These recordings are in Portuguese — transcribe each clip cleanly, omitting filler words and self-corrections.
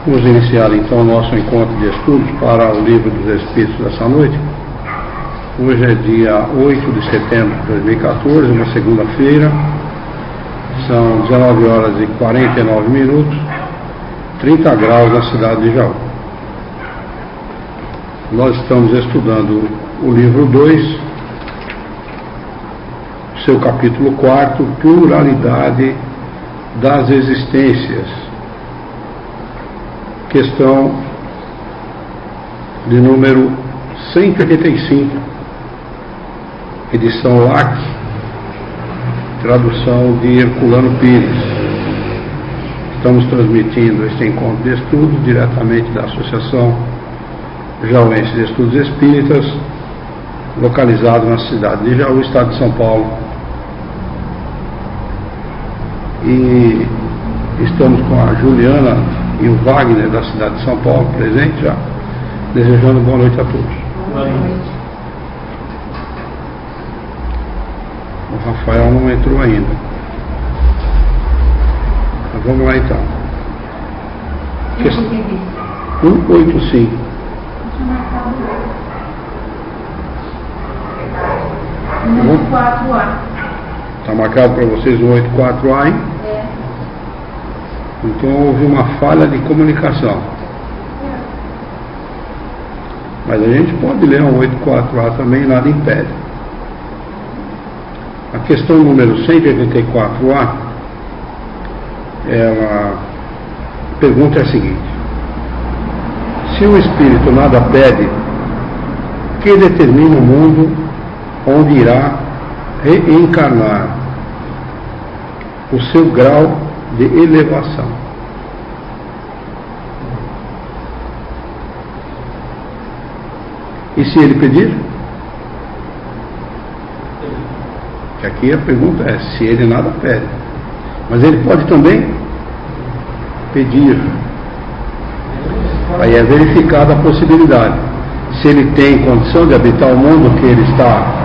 Vamos iniciar então o nosso encontro de estudos para o Livro dos Espíritos dessa noite. Hoje é dia 8 de setembro de 2014, uma segunda-feira. São 19 horas e 49 minutos, 30 graus na cidade de Jaú. Nós estamos estudando o livro 2, seu capítulo 4, Pluralidade das Existências. Questão de número 185, edição LAC, tradução de Herculano Pires. Estamos transmitindo este encontro de estudos diretamente da Associação Jauense de Estudos Espíritas, localizado na cidade de Jaú, estado de São Paulo. E estamos com a Juliana e o Wagner da cidade de São Paulo presente já, desejando boa noite a todos. Boa noite. O Rafael não entrou ainda. Mas vamos lá então. 185. Número 4A. Está marcado para vocês o 84A, hein? É. Então houve uma falha de comunicação. Mas a gente pode ler um 84A também, nada impede. A questão número 184A, a pergunta é a seguinte: se o espírito nada pede, que determina o mundo onde irá reencarnar, o seu grau de elevação? E se ele pedir? Que aqui a pergunta é se ele nada pede, mas ele pode também pedir. Aí é verificada a possibilidade, se ele tem condição de habitar o mundo que ele está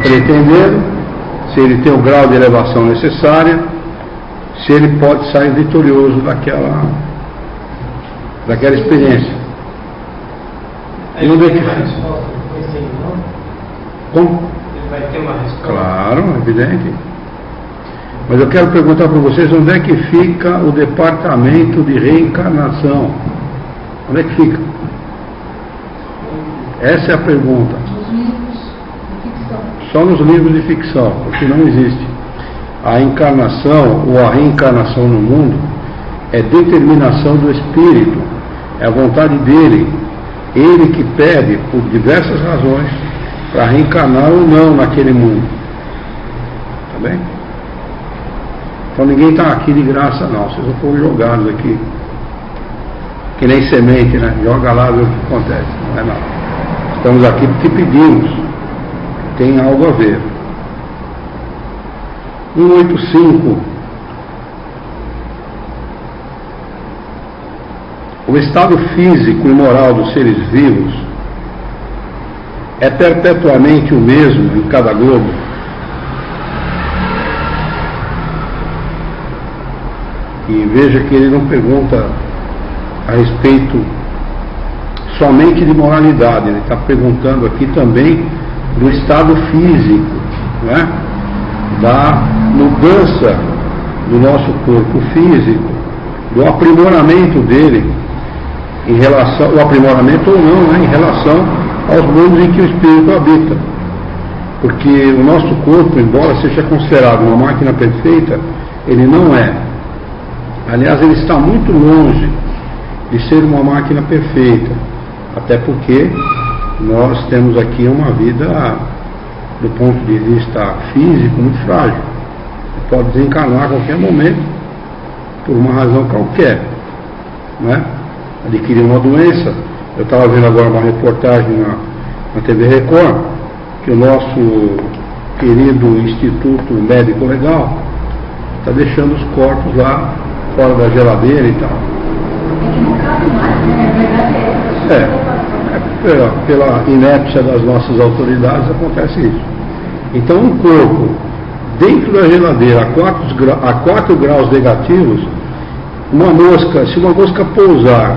pretendendo, se ele tem o grau de elevação necessária, se ele pode sair vitorioso daquela experiência. E onde é que como? Ele vai ter uma resposta? Claro, evidente. Mas eu quero perguntar para vocês onde é que fica o departamento de reencarnação. Onde é que fica? Essa é a pergunta. Nos livros de ficção. Só nos livros de ficção, porque não existe. A encarnação ou a reencarnação no mundo é determinação do espírito, é a vontade dele. Ele que pede, por diversas razões, para reencarnar ou não naquele mundo. Tá bem? Então ninguém está aqui de graça não, vocês não foram jogados aqui. Que nem semente, né? Joga lá e vê o que acontece. Não é nada. Estamos aqui porque pedimos. Tem algo a ver. 185. O estado físico e moral dos seres vivos é perpetuamente o mesmo em cada globo? E veja que ele não pergunta a respeito somente de moralidade, ele está perguntando aqui também do estado físico, né? Da mudança do nosso corpo físico, do aprimoramento dele em relação, o aprimoramento ou não, né, em relação aos mundos em que o espírito habita. Porque o nosso corpo, embora seja considerado uma máquina perfeita, ele não é. Aliás, ele está muito longe de ser uma máquina perfeita, até porque nós temos aqui uma vida, do ponto de vista físico, muito frágil. Pode desencarnar a qualquer momento, por uma razão qualquer, né? Adquirir uma doença. Eu estava vendo agora uma reportagem na TV Record, que o nosso querido Instituto Médico Legal está deixando os corpos lá fora da geladeira e tal. É que não cabe mais, né? É verdade. Pela inépcia das nossas autoridades acontece isso. Então um corpo dentro da geladeira a 4 graus negativos se uma mosca pousar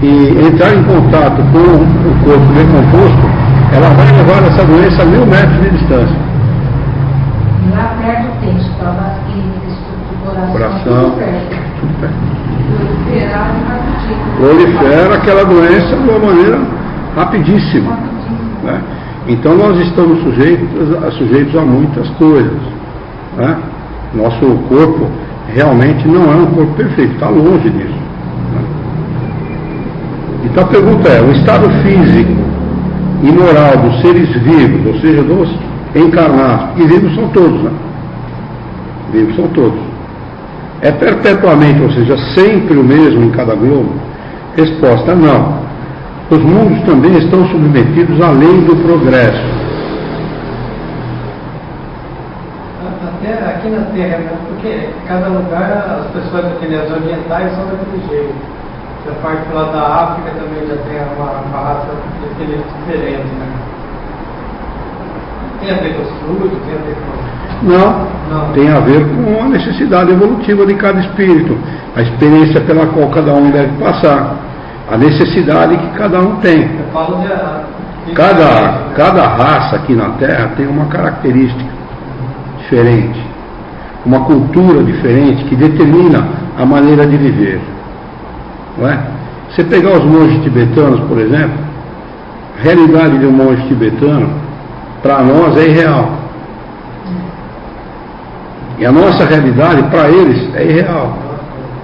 e entrar em contato com o corpo decomposto, ela vai levar essa doença a 1000 metros de distância. Lá perto tem estomas químicas, do Coração, tudo perto. Prolifera aquela doença de uma maneira rapidíssima. Né? Então nós estamos sujeitos a muitas coisas. Né? Nosso corpo realmente não é um corpo perfeito, está longe disso. Né? Então a pergunta é, o estado físico e moral dos seres vivos, ou seja, dos encarnados, e vivos são todos, né? Vivos são todos. É perpetuamente, ou seja, sempre o mesmo em cada globo? Resposta, não. Os mundos também estão submetidos à lei do progresso. Até aqui na Terra, né? Porque cada lugar, as pessoas daqueles orientais são daquele jeito. A parte lá da África também já tem uma raça diferente, né? Tem a ver com os fluidos, tem a ver com... Não, tem a ver com a necessidade evolutiva de cada espírito, a experiência pela qual cada um deve passar, a necessidade que cada um tem. Eu falo de cada raça aqui na Terra tem uma característica diferente, uma cultura diferente que determina a maneira de viver. Não é? Você pegar os monges tibetanos, por exemplo, a realidade de um monge tibetano, para nós é irreal. E a nossa realidade, para eles, é irreal.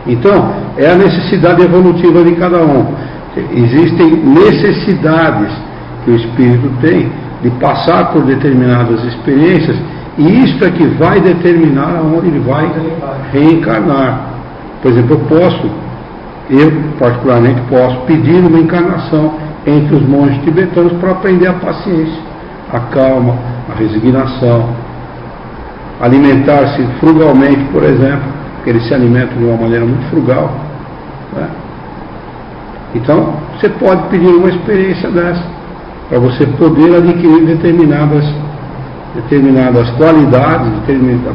Então, é a necessidade evolutiva de cada um. Existem necessidades que o espírito tem de passar por determinadas experiências, e isto é que vai determinar aonde ele vai reencarnar. Por exemplo, eu particularmente posso pedir uma encarnação entre os monges tibetanos para aprender a paciência, a calma, a resignação, alimentar-se frugalmente, por exemplo, porque eles se alimentam de uma maneira muito frugal. Né? Então, você pode pedir uma experiência dessa, para você poder adquirir determinadas qualidades,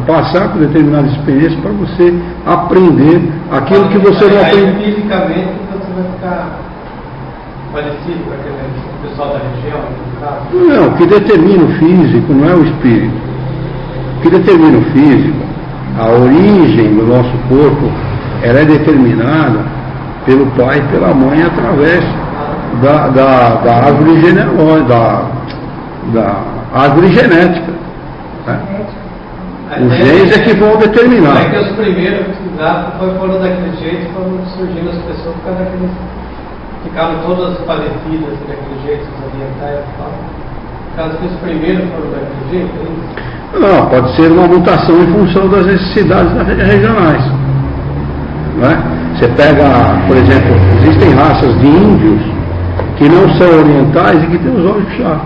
passar por determinadas experiências para você aprender aquilo que você não aprende. Fisicamente, você vai ficar parecido com aquele pessoal da região? Não, o que determina o físico não é o espírito. O que determina o físico, a origem do nosso corpo, ela é determinada pelo pai e pela mãe através da árvore genealógica, da árvore genética. Né? Os genes é que vão determinar. É que os primeiros que foram daquele jeito, foram surgindo as pessoas por causa daqueles, ficaram todas parecidas daquele jeito, os orientais e tal. Por causa que os primeiros foram daquele jeito, é isso? Não, pode ser uma mutação em função das necessidades regionais. Não é? Você pega, por exemplo, existem raças de índios que não são orientais e que têm os olhos fechados.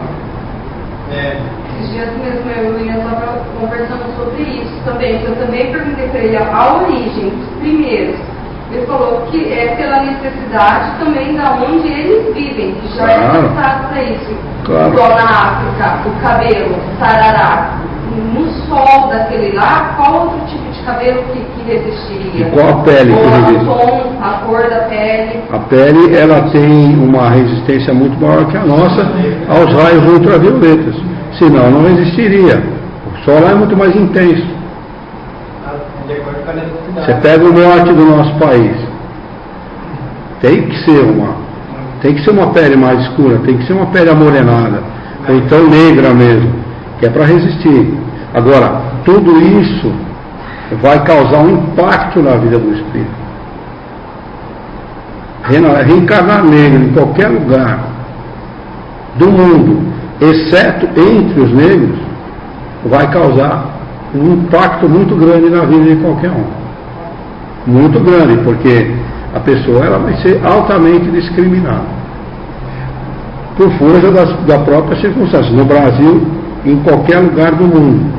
Esses dias mesmo eu e a Sandra conversamos sobre isso também. Eu também perguntei para ele a origem dos primeiros. Ele falou que é pela necessidade também da onde eles vivem, que já é necessário para isso. Claro. Igual na África, o cabelo, sarará. No sol daquele lá, qual outro tipo de cabelo que resistiria? E qual a pele que resiste? O tom, a cor da pele. A pele, ela tem uma resistência muito maior que a nossa aos raios ultravioletas. Senão não existiria. O sol lá é muito mais intenso. Você pega o norte do nosso país. Tem que ser uma pele mais escura, tem que ser uma pele amorenada, ou então negra mesmo, que é para resistir. Agora, tudo isso vai causar um impacto na vida do espírito. Reencarnar negro em qualquer lugar do mundo, exceto entre os negros, vai causar um impacto muito grande na vida de qualquer um. Muito grande, porque a pessoa ela vai ser altamente discriminada por força da própria circunstância. No Brasil, em qualquer lugar do mundo.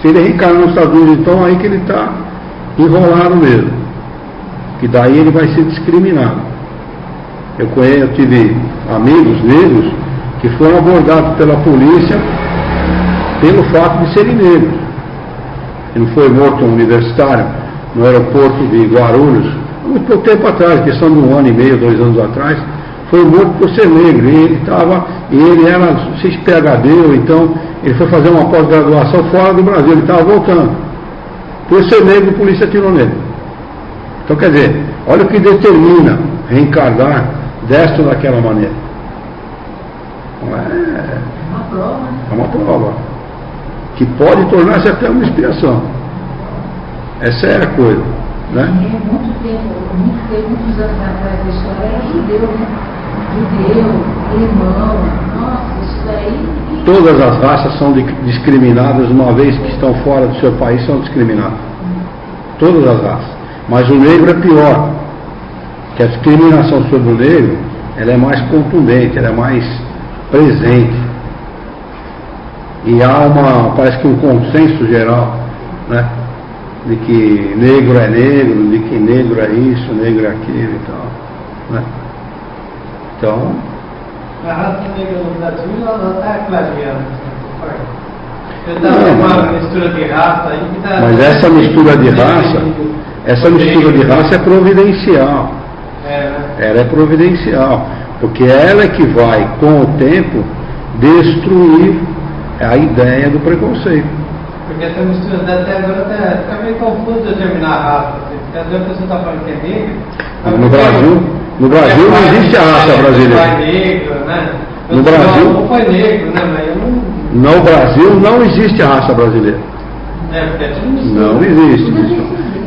Se ele reencarnar nos Estados Unidos, então aí que ele está enrolado mesmo. Que daí ele vai ser discriminado. Eu tive amigos negros que foram abordados pela polícia pelo fato de serem negros. Ele não foi morto um universitário no aeroporto de Guarulhos, muito pouco tempo atrás, questão de 1 ano e meio, 2 anos atrás, foi morto por ser negro. E ele era PhD, ou então ele foi fazer uma pós-graduação fora do Brasil, ele estava voltando. Por ser negro, a polícia atirou nele. Então, quer dizer, olha o que determina reencarnar desta ou daquela maneira. Não é uma prova. É uma prova. Que pode tornar-se até uma expiação. Essa é a coisa. Né? Muito tempo, muitos anos atrás da história era judeu, né? Judeu, irmão, nossa, isso daí. Todas as raças são discriminadas, uma vez que estão fora do seu país, são discriminadas. Todas as raças. Mas o negro é pior. Que a discriminação sobre o negro, ela é mais contundente, ela é mais presente. E há parece que um consenso geral, né? De que negro é negro, de que negro é isso, negro é aquilo e tal. Né? Então. A raça negra no Brasil ela está clareando. Eu estava uma mistura de raça aí que dá. Mas essa mistura de raça é providencial. Ela é providencial. Porque ela é que vai, com o tempo, destruir a ideia do preconceito. Porque essa mistura até agora fica meio confuso determinar a raça. Porque às vezes a pessoa está falando que é negro. No Brasil não existe a raça brasileira. Negro, né? No Brasil. Não foi negro, né? Mas eu não. No Brasil não existe a raça brasileira. Porque é tudo não existe.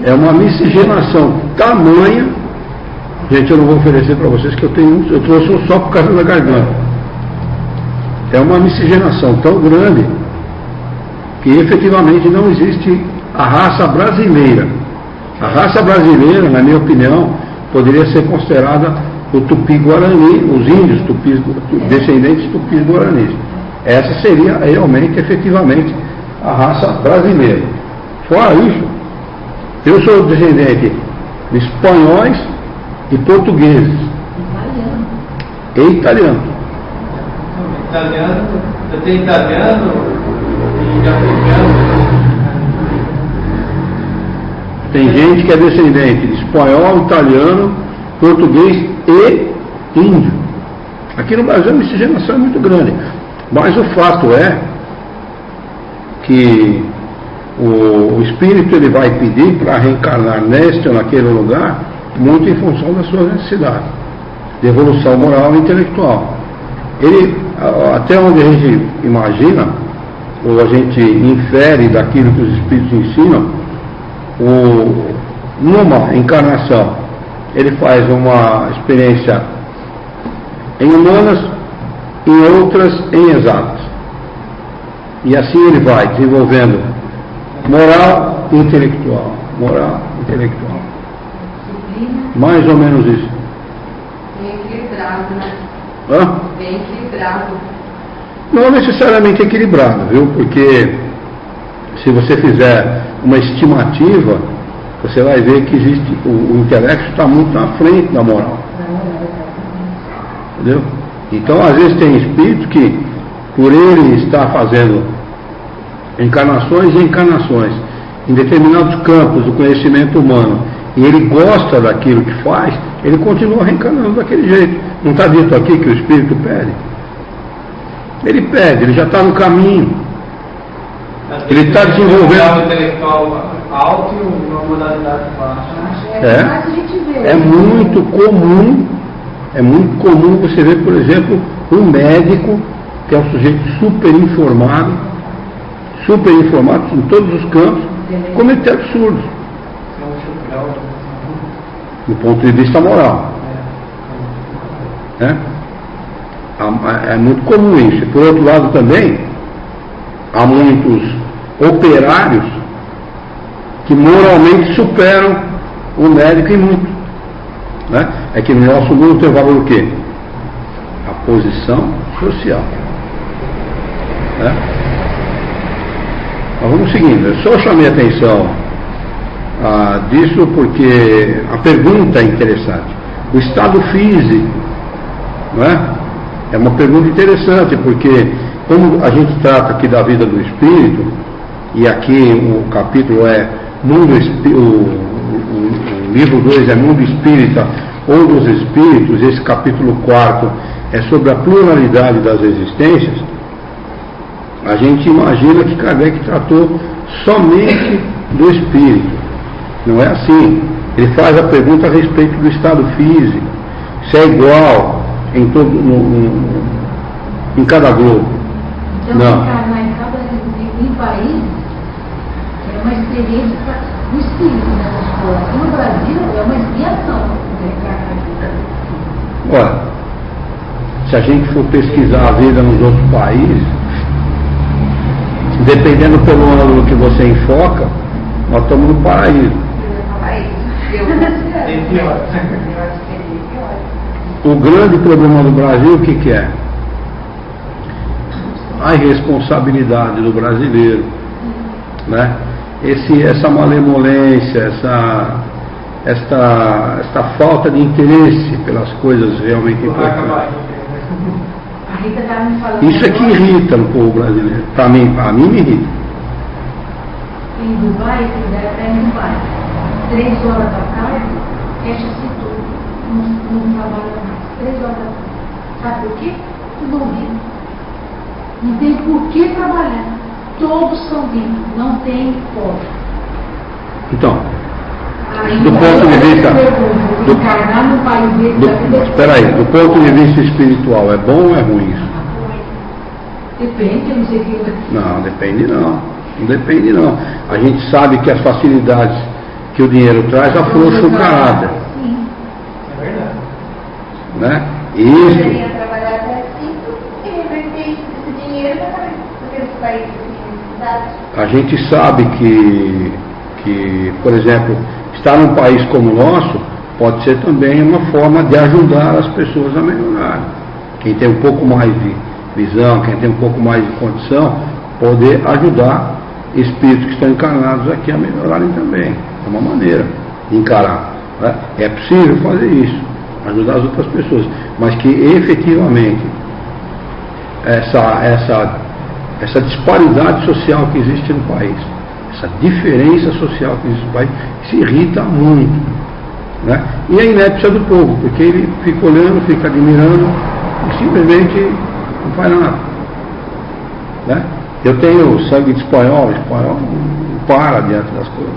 É uma miscigenação tamanha. Gente, eu não vou oferecer para vocês que eu trouxe um só por causa da garganta. É uma miscigenação tão grande que efetivamente não existe a raça brasileira. A raça brasileira, na minha opinião, poderia ser considerada o tupi-guarani, os índios tupis, descendentes tupis-guaranis. Essa seria realmente, efetivamente, a raça brasileira. Fora isso, eu sou descendente de espanhóis e portugueses. E italiano. Eu tenho italiano e africano. Tem gente que é descendente de espanhol, italiano, português e índio. Aqui no Brasil a miscigenação é muito grande. Mas o fato é que o espírito ele vai pedir para reencarnar neste ou naquele lugar muito em função das suas necessidades de evolução moral e intelectual. Ele, até onde a gente imagina, ou a gente infere daquilo que os espíritos ensinam, numa encarnação ele faz uma experiência em humanas, em outras em exatas. E assim ele vai desenvolvendo moral e intelectual. Moral e intelectual. Mais ou menos isso. Bem equilibrado, né? Hã? Bem equilibrado. Não necessariamente equilibrado, viu? Porque se você fizer uma estimativa, você vai ver que existe, o intelecto está muito na frente da moral. Entendeu? Então, às vezes tem espírito que, por ele estar fazendo encarnações e encarnações em determinados campos do conhecimento humano, e ele gosta daquilo que faz, ele continua reencarnando daquele jeito. Não está dito aqui que o espírito pede? Ele pede, ele já está no caminho. Ele está desenvolvendo. Um intelectual alto e uma modalidade baixa. É muito comum. É muito comum você ver, por exemplo, um médico que é um sujeito super informado em todos os campos, cometer absurdos do ponto de vista moral. É muito comum isso. E, por outro lado também, há muitos operários que moralmente superam o médico em muito. Né? É que no nosso mundo tem o valor o quê? A posição social. Né? Mas vamos seguindo. Eu só chamei a atenção disso porque a pergunta é interessante. O estado físico, não é? É uma pergunta interessante, porque como a gente trata aqui da vida do espírito, e aqui o capítulo é livro 2 é Mundo Espírita ou dos Espíritos, esse capítulo 4 é sobre a pluralidade das existências, a gente imagina que Kardec tratou somente do espírito. Não é assim. Ele faz a pergunta a respeito do estado físico, se é igual em cada globo. Então, Não. encarnar em país é uma experiência do espírito nessas coisas. E no Brasil é uma expiação reencarnar. Olha, se a gente for pesquisar a vida nos outros países, dependendo pelo ângulo que você enfoca, nós estamos no paraíso. Tem pior. O grande problema do Brasil, o que é? A irresponsabilidade do brasileiro, né? Essa malemolência, esta falta de interesse pelas coisas realmente importantes. A Rita estava me falando. Isso é que irrita no povo brasileiro. Para mim me irrita. Em Dubai, em Dubai, 3 horas da tarde, fecha-se tudo. Não trabalha mais. 3 horas da tarde. Sabe por quê? Tudo ouvido. Não tem por que trabalhar. Todos são vivos. Não tem como. Então, Aí, do ponto de vista. Encarnar no país dele. Espera aí, do ponto de vista espiritual, é bom ou é ruim isso? Depende, eu não sei o que. Não, depende não. Não depende não. A gente sabe que as facilidades que o dinheiro traz afrouxam o caráter. Sim. É verdade. Né? Poderia Isso. trabalhar até 5 e reverter esse dinheiro para aqueles países necessitados. A gente sabe que, por exemplo, estar num país como o nosso pode ser também uma forma de ajudar as pessoas a melhorar. Quem tem um pouco mais de visão, quem tem um pouco mais de condição, poder ajudar espíritos que estão encarnados aqui a melhorarem também. É uma maneira de encarar. Né? É possível fazer isso, ajudar as outras pessoas, mas que efetivamente essa disparidade social que existe no país, essa diferença social que existe no país, se irrita muito. Né? E a inépcia do povo, porque ele fica olhando, fica admirando e simplesmente não faz nada. Né? Eu tenho sangue de espanhol não para diante das coisas.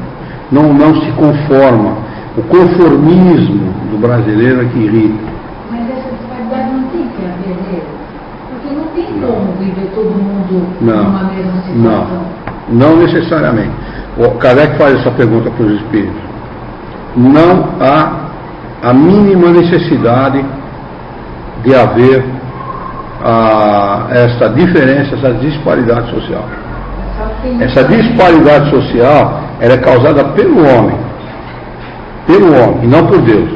Não se conforma. O conformismo do brasileiro é que irrita. Mas essa disparidade não tem que haver nele. Porque não tem como viver todo mundo numa mesma situação. Não necessariamente. O Kardec faz essa pergunta para os espíritos. Não há a mínima necessidade de haver essa diferença, essa disparidade social. Essa disparidade social ela é causada pelo homem, e não por Deus.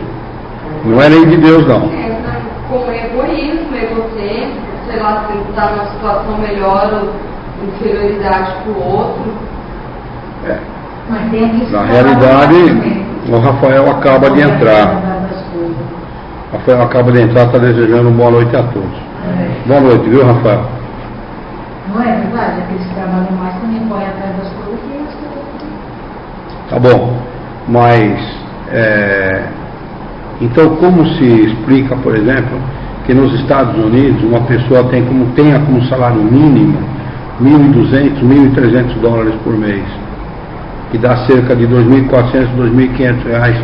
Não é nem de Deus, não. Com egoísmo, egocêntrico, sei lá, se está numa situação melhor ou inferioridade para o outro. Mas tem aqui Na realidade, o Rafael acaba de entrar. Rafael acaba de entrar, está desejando boa noite a todos. Boa noite, viu, Rafael? Não é verdade? Aqueles que trabalham mais também correm atrás das coisas que as coisas. Tá bom, mas então como se explica, por exemplo, que nos Estados Unidos uma pessoa tenha como salário mínimo $1.200, $1.300 por mês, que dá cerca de R$2.400, R$2.500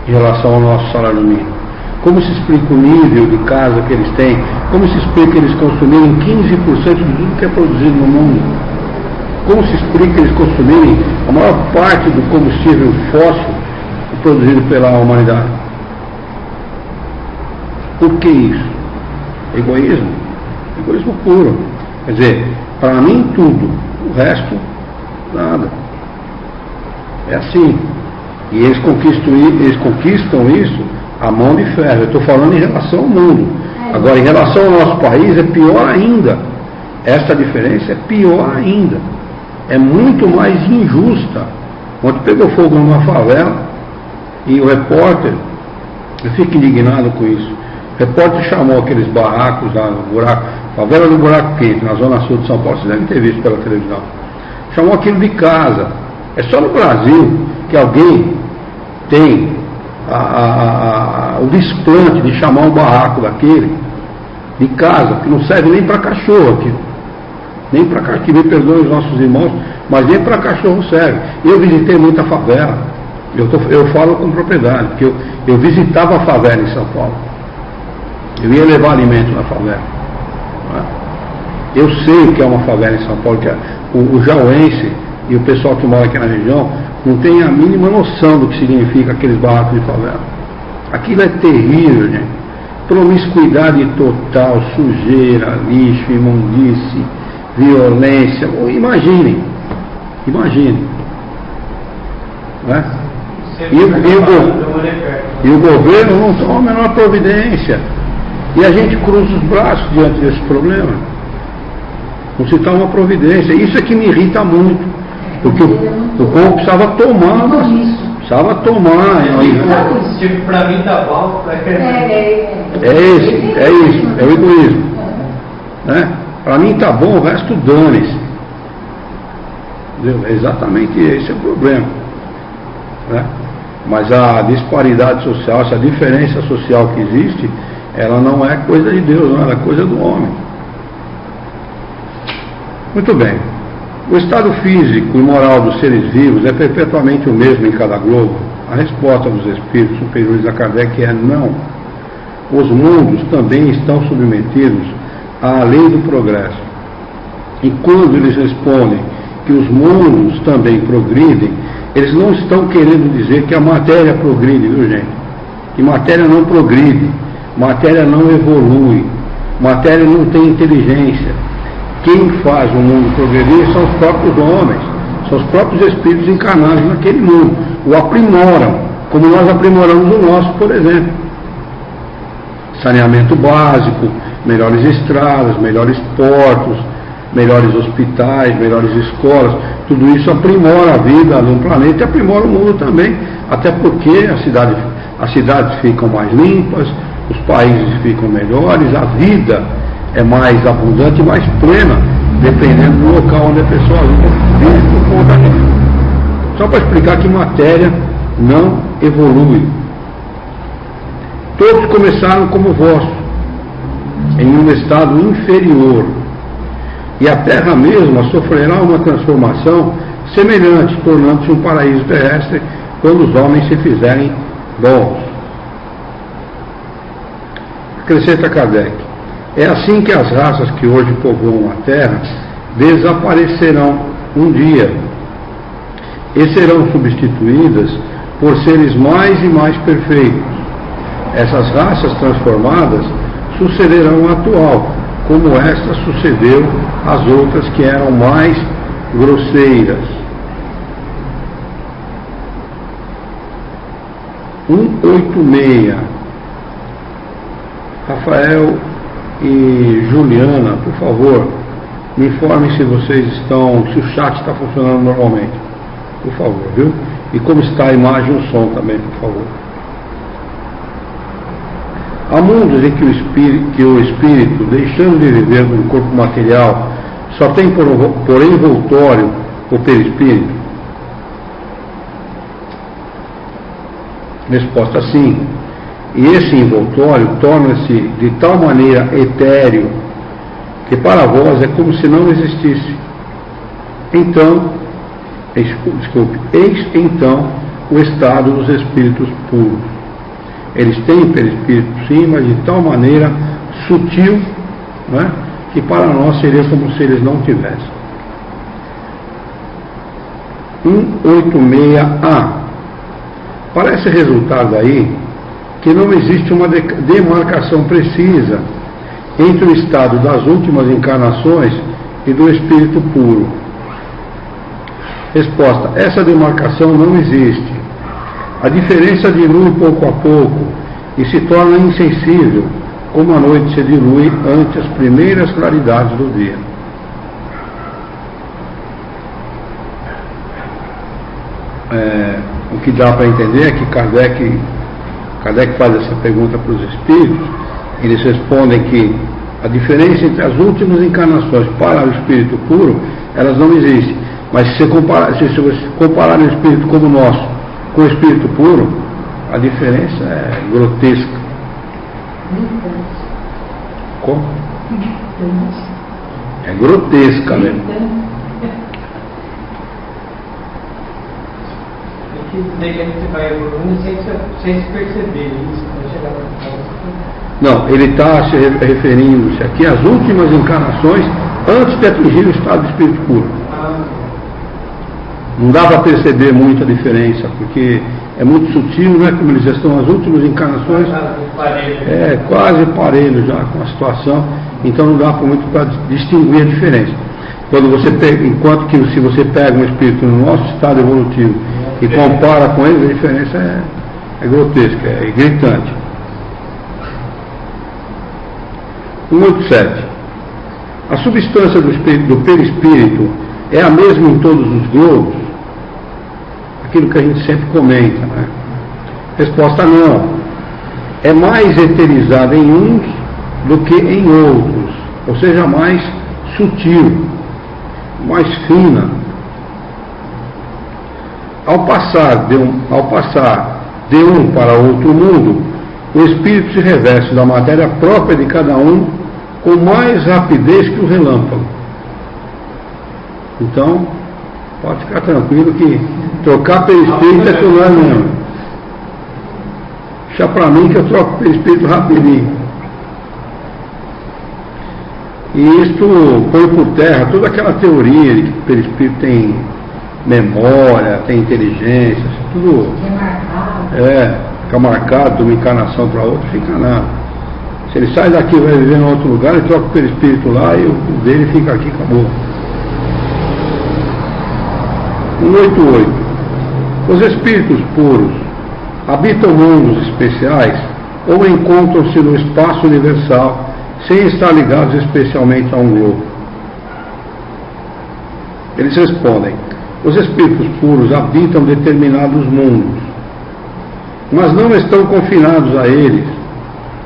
em relação ao nosso salário mínimo? Como se explica o nível de casa que eles têm? Como se explica eles consumirem 15% de tudo que é produzido no mundo? Como se explica eles consumirem a maior parte do combustível fóssil produzido pela humanidade? Por que isso? Egoísmo. Egoísmo puro. Quer dizer, para mim tudo, o resto, nada. É assim. E eles conquistam isso a mão de ferro. Eu estou falando em relação ao mundo. Agora, em relação ao nosso país, é pior ainda. Esta diferença é pior ainda. É muito mais injusta. Quando pegou fogo numa favela e o repórter, eu fico indignado com isso, o repórter chamou aqueles barracos lá no buraco, favela do Buraco Quente, na zona sul de São Paulo, vocês devem ter visto pela televisão. Chamou aquilo de casa. É só no Brasil que alguém tem o desplante de chamar um barraco daquele de casa, que não serve nem para cachorro aqui. Nem para cachorro, que me perdoem os nossos irmãos, mas nem para cachorro serve. Eu visitei muita favela, eu falo com propriedade, porque eu visitava a favela em São Paulo. Eu ia levar alimento na favela. Eu sei o que é uma favela em São Paulo, que é o jauense e o pessoal que mora aqui na região não tem a mínima noção do que significa aqueles barracos de favela. Aquilo é terrível, gente. Promiscuidade total, sujeira, lixo, imundice, violência. Imaginem. Né? E o governo não toma a menor providência. E a gente cruza os braços diante desse problema. Não se toma uma providência. Isso é que me irrita muito. Porque o povo precisava tomar. Tipo, para mim tá bom. É isso, é o egoísmo. Né? Para mim tá bom, o resto dane-se. É exatamente esse é o problema. Né? Mas a disparidade social, essa diferença social que existe, ela não é coisa de Deus, não, ela é coisa do homem. Muito bem. O estado físico e moral dos seres vivos é perpetuamente o mesmo em cada globo? A resposta dos espíritos superiores a Kardec é não. Os mundos também estão submetidos à lei do progresso. E quando eles respondem que os mundos também progridem, eles não estão querendo dizer que a matéria progride, viu, gente? Que matéria não progride, matéria não evolui, matéria não tem inteligência. Quem faz o mundo progredir são os próprios homens, são os próprios espíritos encarnados naquele mundo, o aprimoram, como nós aprimoramos o nosso, por exemplo. Saneamento básico, melhores estradas, melhores portos, melhores hospitais, melhores escolas, tudo isso aprimora a vida no planeta e aprimora o mundo também, até porque as cidades ficam mais limpas, os países ficam melhores, a vida é mais abundante e mais plena, dependendo do local onde a pessoa vive por conta disso. Só para explicar que matéria não evolui. Todos começaram como vós, em um estado inferior, e a Terra mesma sofrerá uma transformação semelhante, tornando-se um paraíso terrestre quando os homens se fizerem bons. Acrescenta Kardec: é assim que as raças que hoje povoam a Terra desaparecerão um dia e serão substituídas por seres mais e mais perfeitos. Essas raças transformadas sucederão a atual, como esta sucedeu às outras que eram mais grosseiras. 186. Rafael e Juliana, por favor, me informem se vocês estão, se o chat está funcionando normalmente, por favor, viu? E como está a imagem e o som também, por favor. Há mundos em que o espírito, deixando de viver no corpo material, só tem por envoltório o perispírito? Resposta: sim. E esse envoltório torna-se de tal maneira etéreo que para vós é como se não existisse. Então, eis então o estado dos espíritos puros. Eles têm perispírito sim, mas de tal maneira sutil, né, que para nós seria como se eles não tivessem. 186A. Parece resultar daí que não existe uma demarcação precisa entre o estado das últimas encarnações e do espírito puro. Resposta: essa demarcação não existe. A diferença dilui pouco a pouco e se torna insensível, como a noite se dilui ante as primeiras claridades do dia. O que dá para entender é que Kardec faz essa pergunta para os espíritos, eles respondem que a diferença entre as últimas encarnações para o espírito puro, elas não existem. Mas se você comparar o espírito como o nosso com o espírito puro, a diferença é grotesca. Como? É grotesca mesmo. Tem que dizer que a gente vai evoluindo sem se perceber isso, para chegar Não, ele está se referindo-se aqui às últimas encarnações antes de atingir o estado de espírito puro. Não dá para perceber muita diferença, porque é muito sutil, né? Como eles já estão nas últimas encarnações, é quase parelho já com a situação, então não dá muito para distinguir a diferença. Quando você pega, enquanto que se você pega um espírito no nosso estado evolutivo e compara com ele, a diferença é grotesca, é gritante. 187. A substância do perispírito é a mesma em todos os globos? Aquilo que a gente sempre comenta, né? Resposta: não. É mais eterizada em uns do que em outros, ou seja, mais sutil, mais fina. Ao passar de um para outro mundo, o espírito se reveste da matéria própria de cada um com mais rapidez que o relâmpago. Então, pode ficar tranquilo que trocar perispírito é tudo lá mesmo. Deixa pra mim que eu troco perispírito rapidinho. E isto põe por terra toda aquela teoria de que o perispírito tem memória, tem inteligência, tudo. Fica marcado de uma encarnação para outra, fica nada. Se ele sai daqui e vai viver em outro lugar, ele troca o perispírito lá e o dele fica aqui, acabou. 188. Os espíritos puros habitam mundos especiais ou encontram-se no espaço universal sem estar ligados especialmente a um globo? Eles respondem: os espíritos puros habitam determinados mundos, mas não estão confinados a eles,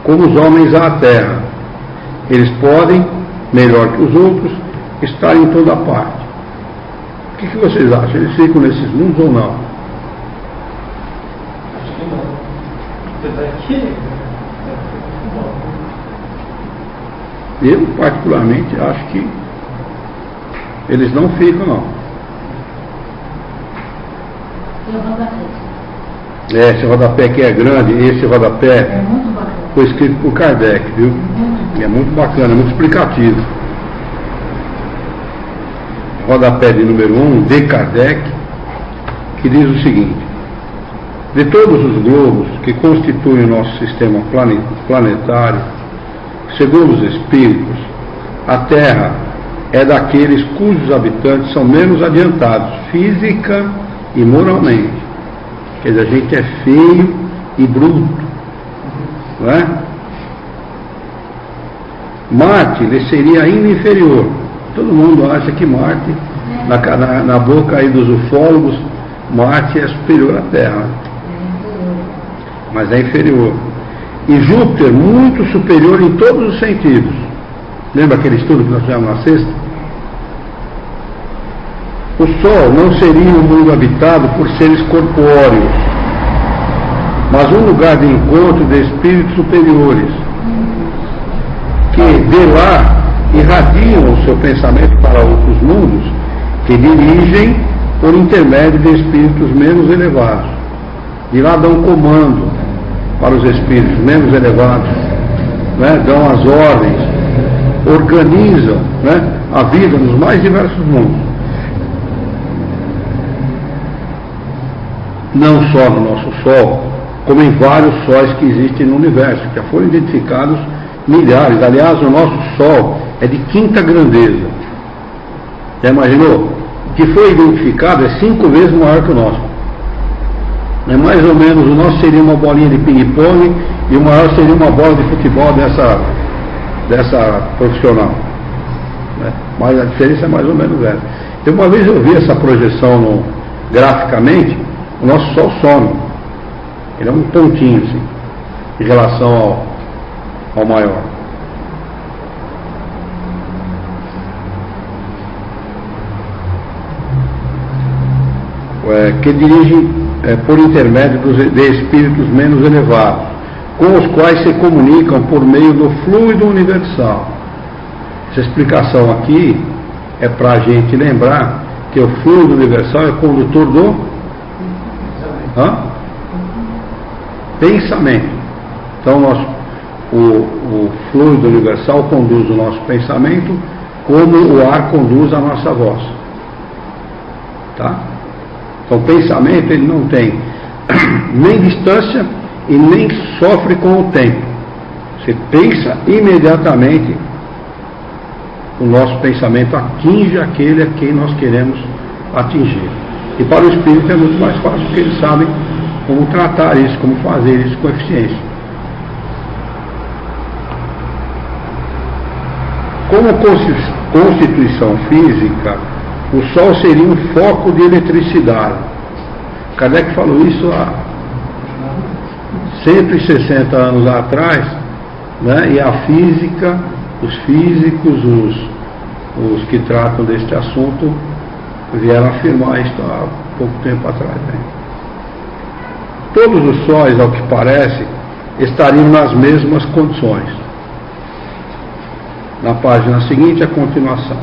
como os homens à terra. Eles podem, melhor que os outros, estar em toda parte. O que vocês acham? Eles ficam nesses mundos ou não? Acho que não. Apesar que Eu, particularmente, acho que eles não ficam, não. E o rodapé? Esse rodapé aqui é grande, esse rodapé É muito bacana. foi escrito por Kardec, viu? E é muito bacana, é muito explicativo. Rodapé de número 1, de Kardec, que diz o seguinte: de todos os globos que constituem o nosso sistema planetário, segundo os espíritos, a Terra é daqueles cujos habitantes são menos adiantados física e moralmente. Quer dizer, a gente é feio e bruto, não é? Marte lhe seria ainda inferior. Todo mundo acha que Marte, na boca aí dos ufólogos, Marte é superior à Terra, mas é inferior. E Júpiter muito superior em todos os sentidos. Lembra aquele estudo que nós fizemos na sexta? O Sol não seria um mundo habitado por seres corpóreos, mas um lugar de encontro de espíritos superiores, que de lá irradiam o seu pensamento para outros mundos, que dirigem por intermédio de espíritos menos elevados. De lá dão comando para os espíritos menos elevados, né? Dão as ordens, organizam, né, a vida nos mais diversos mundos. Não só no nosso Sol, como em vários sóis que existem no universo, que já foram identificados milhares. Aliás, o nosso Sol é de quinta grandeza. Já imaginou? O que foi identificado é 5 vezes maior que o nosso. É mais ou menos, o nosso seria uma bolinha de ping-pong e o maior seria uma bola de futebol dessa profissional. Né? Mas a diferença é mais ou menos essa. Então, uma vez eu vi essa projeção graficamente, o nosso Sol some. Ele é um pontinho assim, em relação ao maior. Que dirige por intermédio de espíritos menos elevados, com os quais se comunicam por meio do fluido universal. Essa explicação aqui é para a gente lembrar que o fluido universal é condutor do pensamento. Então, o fluido universal conduz o nosso pensamento como o ar conduz a nossa voz. Tá? Então, o pensamento ele não tem nem distância e nem sofre com o tempo. Você pensa imediatamente, o nosso pensamento atinge aquele a quem nós queremos atingir. E para o espírito é muito mais fácil, porque eles sabem como tratar isso, como fazer isso com eficiência. Como constituição física, o Sol seria um foco de eletricidade. Kardec falou isso há 160 anos atrás, né? E a física, os físicos, os que tratam deste assunto, vieram afirmar isso há pouco tempo atrás. Né? Todos os sóis, ao que parece, estariam nas mesmas condições. Na página seguinte, a continuação.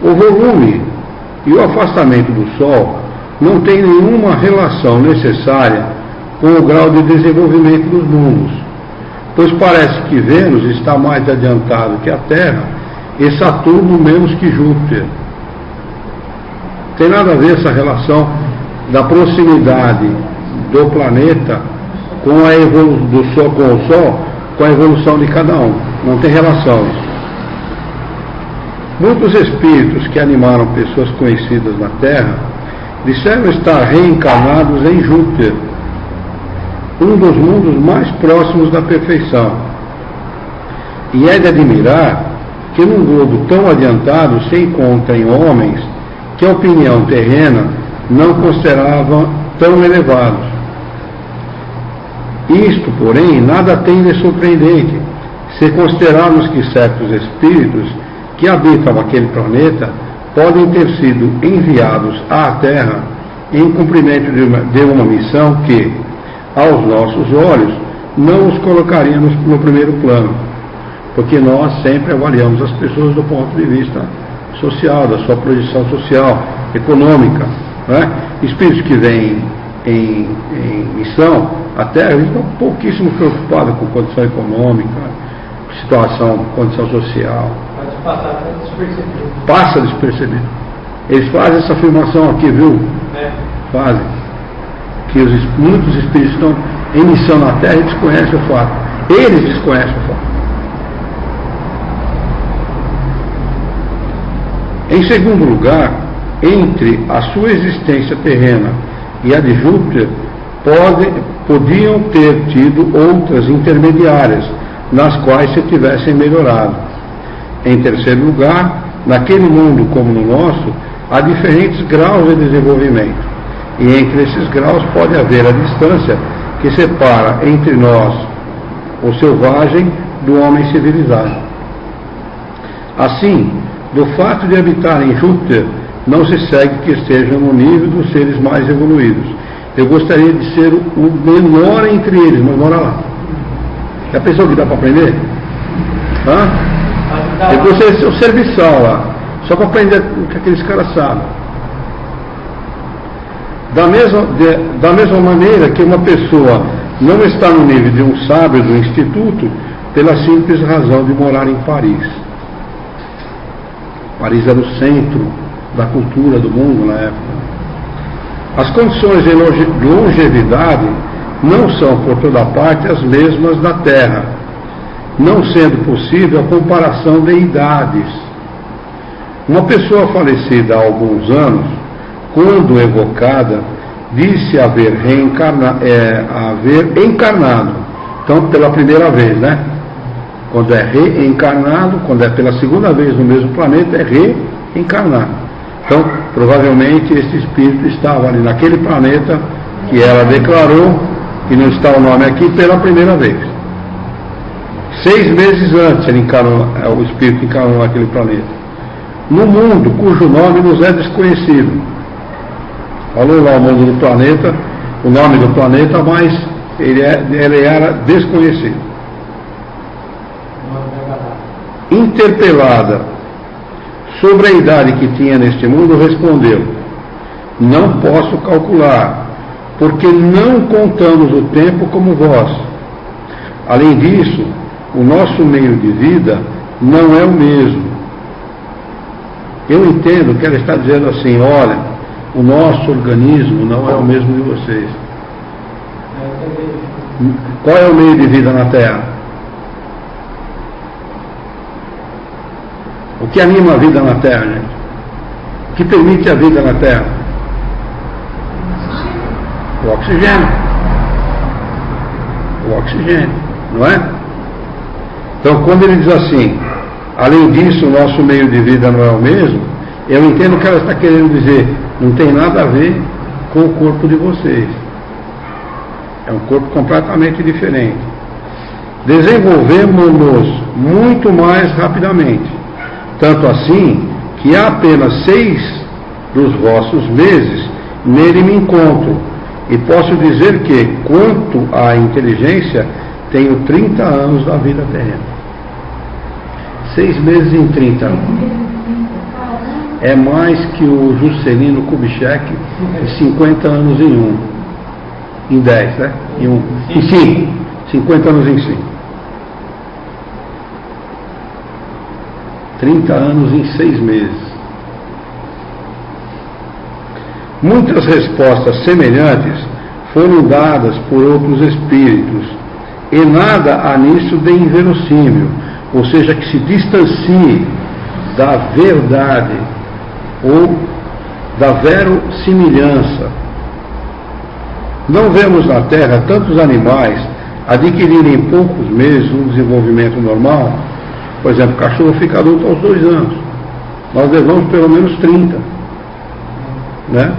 O volume e o afastamento do Sol não tem nenhuma relação necessária com o grau de desenvolvimento dos mundos, pois parece que Vênus está mais adiantado que a Terra e Saturno menos que Júpiter. Tem nada a ver essa relação da proximidade do planeta com do Sol com o Sol, com a evolução de cada um. Não tem relação isso. Muitos espíritos que animaram pessoas conhecidas na Terra disseram estar reencarnados em Júpiter, um dos mundos mais próximos da perfeição. E é de admirar que num globo tão adiantado se encontrem homens que a opinião terrena não considerava tão elevados. Isto, porém, nada tem de surpreendente, se considerarmos que certos espíritos que habitam aquele planeta podem ter sido enviados à Terra em cumprimento de uma missão que, aos nossos olhos, não os colocaríamos no primeiro plano, porque nós sempre avaliamos as pessoas do ponto de vista social, da sua projeção social, econômica. Né? Espíritos que vêm em missão, a Terra, eles estão pouquíssimo preocupados com condição econômica, situação, condição social. Pode passar até despercebido. Passa despercebido. Eles fazem essa afirmação aqui, viu? Fazem. Que muitos espíritos estão em missão na Terra e desconhecem o fato. Eles desconhecem o fato. Em segundo lugar, entre a sua existência terrena e a de Júpiter, podiam ter tido outras intermediárias, nas quais se tivessem melhorado. Em terceiro lugar, naquele mundo como no nosso, há diferentes graus de desenvolvimento, e entre esses graus pode haver a distância que separa entre nós, o selvagem, do homem civilizado. Assim, do fato de habitar em Júpiter, não se segue que estejam no nível dos seres mais evoluídos. Eu gostaria de ser o menor entre eles, mas mora lá. Já pensou que dá para aprender? Eu gostaria de ser o serviçal lá, só para aprender o que aqueles caras sabem. Da mesma maneira que uma pessoa não está no nível de um sábio do instituto, pela simples razão de morar em Paris. Paris era o centro da cultura do mundo na época. As condições de longevidade não são, por toda parte, as mesmas da Terra, não sendo possível a comparação de idades. Uma pessoa falecida há alguns anos, quando evocada, disse haver encarnado. Então, pela primeira vez, né? Quando é reencarnado, quando é pela segunda vez no mesmo planeta, é reencarnado. Então, provavelmente, esse espírito estava ali naquele planeta que ela declarou, que não está o nome aqui, pela primeira vez. 6 meses antes ele encarnou, o espírito encarnou naquele planeta. No mundo cujo nome nos é desconhecido. Falou lá o mundo do planeta, o nome do planeta, mas ele era desconhecido. Interpelada sobre a idade que tinha neste mundo, respondeu: não posso calcular, porque não contamos o tempo como vós. Além disso, o nosso meio de vida não é o mesmo. Eu entendo que ela está dizendo assim: olha, o nosso organismo não é o mesmo de vocês. Qual é o meio de vida na Terra? O que anima a vida na Terra, gente? O que permite a vida na Terra? O oxigênio. O oxigênio, não é? Então, quando ele diz assim, além disso, o nosso meio de vida não é o mesmo, eu entendo que ela está querendo dizer, não tem nada a ver com o corpo de vocês. É um corpo completamente diferente. Desenvolvemos-nos muito mais rapidamente. Tanto assim, que há apenas 6 dos vossos meses nele me encontro. E posso dizer que, quanto à inteligência, tenho 30 anos da vida terrena. 6 meses em 30 anos. É mais que o Juscelino Kubitschek, de 50 anos em 10, né? Em 5. 50 anos em 5. 30 anos em 6 meses. Muitas respostas semelhantes foram dadas por outros espíritos, e nada há nisso de inverossímil, ou seja, que se distancie da verdade ou da verossimilhança. Não vemos na Terra tantos animais adquirirem em poucos meses um desenvolvimento normal. Por exemplo, o cachorro fica adulto aos 2 anos. Nós levamos pelo menos 30. Né?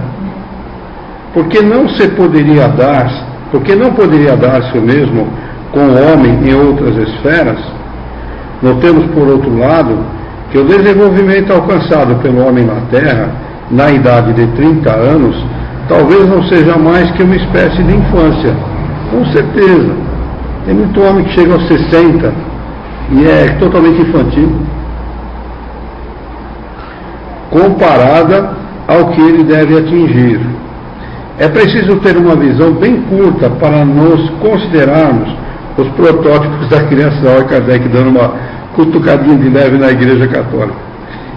Porque não poderia dar-se o mesmo com o homem em outras esferas? Notemos, por outro lado, que o desenvolvimento alcançado pelo homem na Terra, na idade de 30 anos, talvez não seja mais que uma espécie de infância. Com certeza. Tem muito homem que chega aos 60 e é totalmente infantil, comparada ao que ele deve atingir. É preciso ter uma visão bem curta para nos considerarmos os protótipos da criação. Olha Kardec dando uma cutucadinha de leve na Igreja Católica.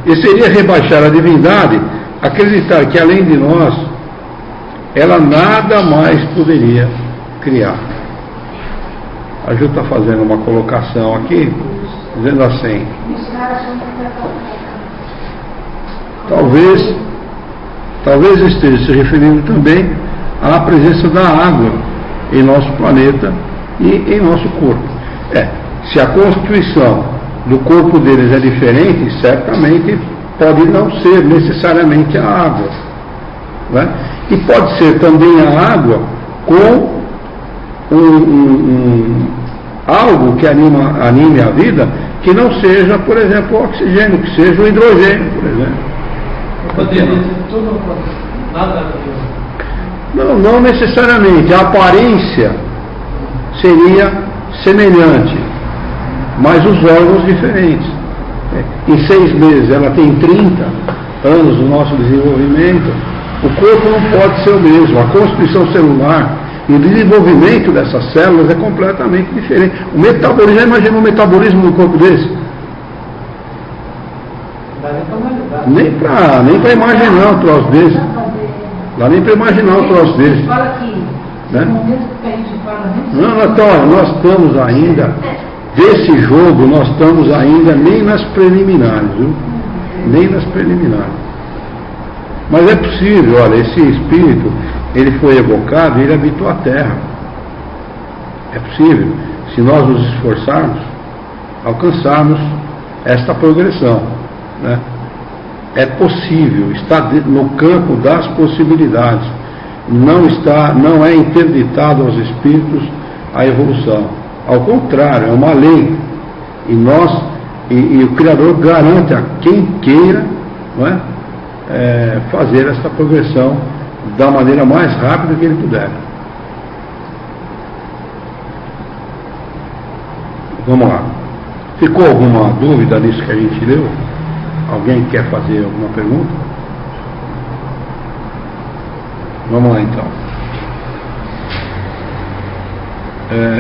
E seria rebaixar a divindade acreditar que, além de nós, ela nada mais poderia criar. A Ju está fazendo uma colocação aqui, dizendo assim: talvez esteja se referindo também à presença da água em nosso planeta e em nosso corpo. Se a constituição do corpo deles é diferente, certamente pode não ser necessariamente a água, né? E pode ser também a água com algo que anime a vida, que não seja, por exemplo, o oxigênio, que seja o hidrogênio, por exemplo. Poderia ser tudo, nada. Não necessariamente. A aparência seria semelhante, mas os órgãos diferentes. Em 6 meses ela tem 30 anos do nosso desenvolvimento. O corpo não pode ser o mesmo. A constituição celular e o desenvolvimento dessas células é completamente diferente. O metabolismo, já imaginou o metabolismo no corpo desse? Nem para imaginar um troço desse. Dá nem para imaginar um troço desse. Fala que né? no momento que a gente fala Nós estamos ainda, desse jogo, nós estamos ainda nem nas preliminares, viu? Nem nas preliminares. Mas é possível, olha, esse espírito, ele foi evocado e ele habitou a Terra. É possível, se nós nos esforçarmos, alcançarmos esta progressão, né? É possível, está no campo das possibilidades. Não é interditado aos espíritos a evolução. Ao contrário, é uma lei. E o Criador garante a quem queira, não é? Fazer esta progressão da maneira mais rápida que ele puder. Vamos lá. Ficou alguma dúvida nisso que a gente leu? Alguém quer fazer alguma pergunta? Vamos lá então.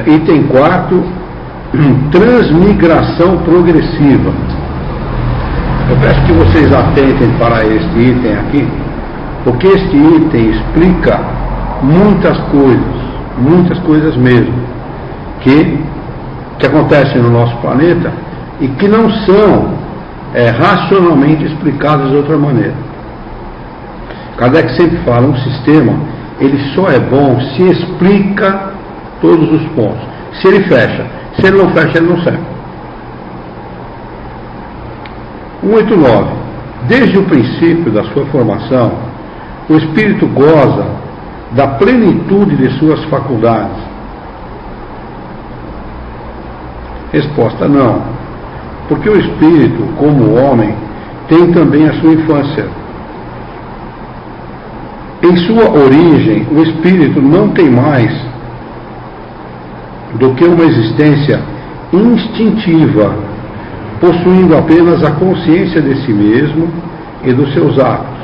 Item 4, transmigração progressiva. Eu peço que vocês atentem para este item aqui, porque este item explica muitas coisas mesmo, que acontecem no nosso planeta e que não são racionalmente explicadas de outra maneira. Kardec sempre fala, um sistema, ele só é bom se explica todos os pontos. Se ele fecha, se ele não fecha, ele não serve. 189. Desde o princípio da sua formação, o espírito goza da plenitude de suas faculdades. Resposta: não, porque o espírito, como o homem, tem também a sua infância. Em sua origem, o espírito não tem mais do que uma existência instintiva, possuindo apenas a consciência de si mesmo e dos seus atos.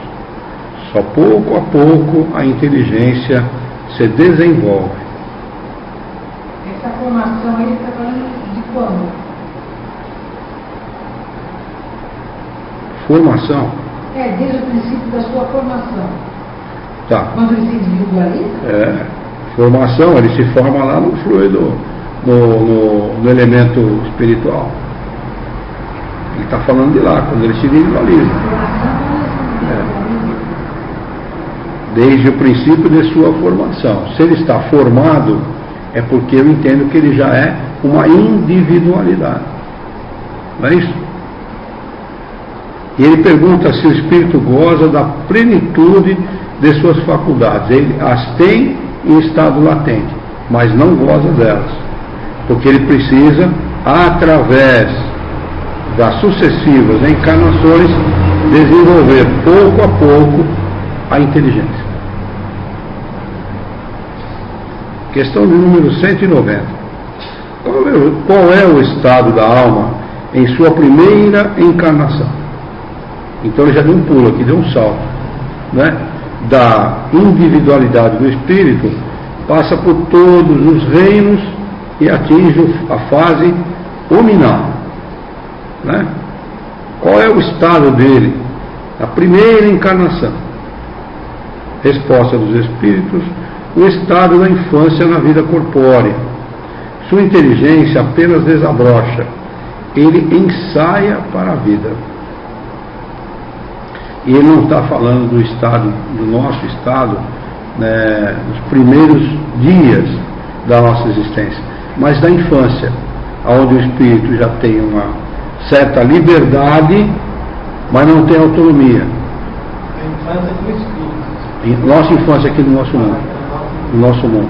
Só pouco a pouco a inteligência se desenvolve. Essa formação aí está falando de quando? Formação? Desde o princípio da sua formação. Tá. Quando ele se individualiza? Formação, ele se forma lá no fluido, no elemento espiritual. Ele está falando de lá, quando ele se individualiza. Desde o princípio de sua formação. Se ele está formado, é porque eu entendo que ele já é uma individualidade. Não é isso? E ele pergunta se o espírito goza da plenitude de suas faculdades. Ele as tem em estado latente, mas não goza delas. Porque ele precisa, através das sucessivas encarnações, desenvolver pouco a pouco a inteligência. Questão de número 190. Qual é o estado da alma em sua primeira encarnação? Então ele já deu um pulo aqui, deu um salto, né? Da individualidade do espírito, passa por todos os reinos e atinge a fase hominal, né? Qual é o estado dele? A primeira encarnação. Resposta dos espíritos: o estado da infância na vida corpórea. Sua inteligência apenas desabrocha, ele ensaia para a vida. E ele não está falando do estado, do nosso estado, né, nos primeiros dias da nossa existência, mas da infância, onde o espírito já tem uma certa liberdade, mas não tem autonomia. A infância do espírito. Nossa infância aqui no nosso mundo. No nosso mundo.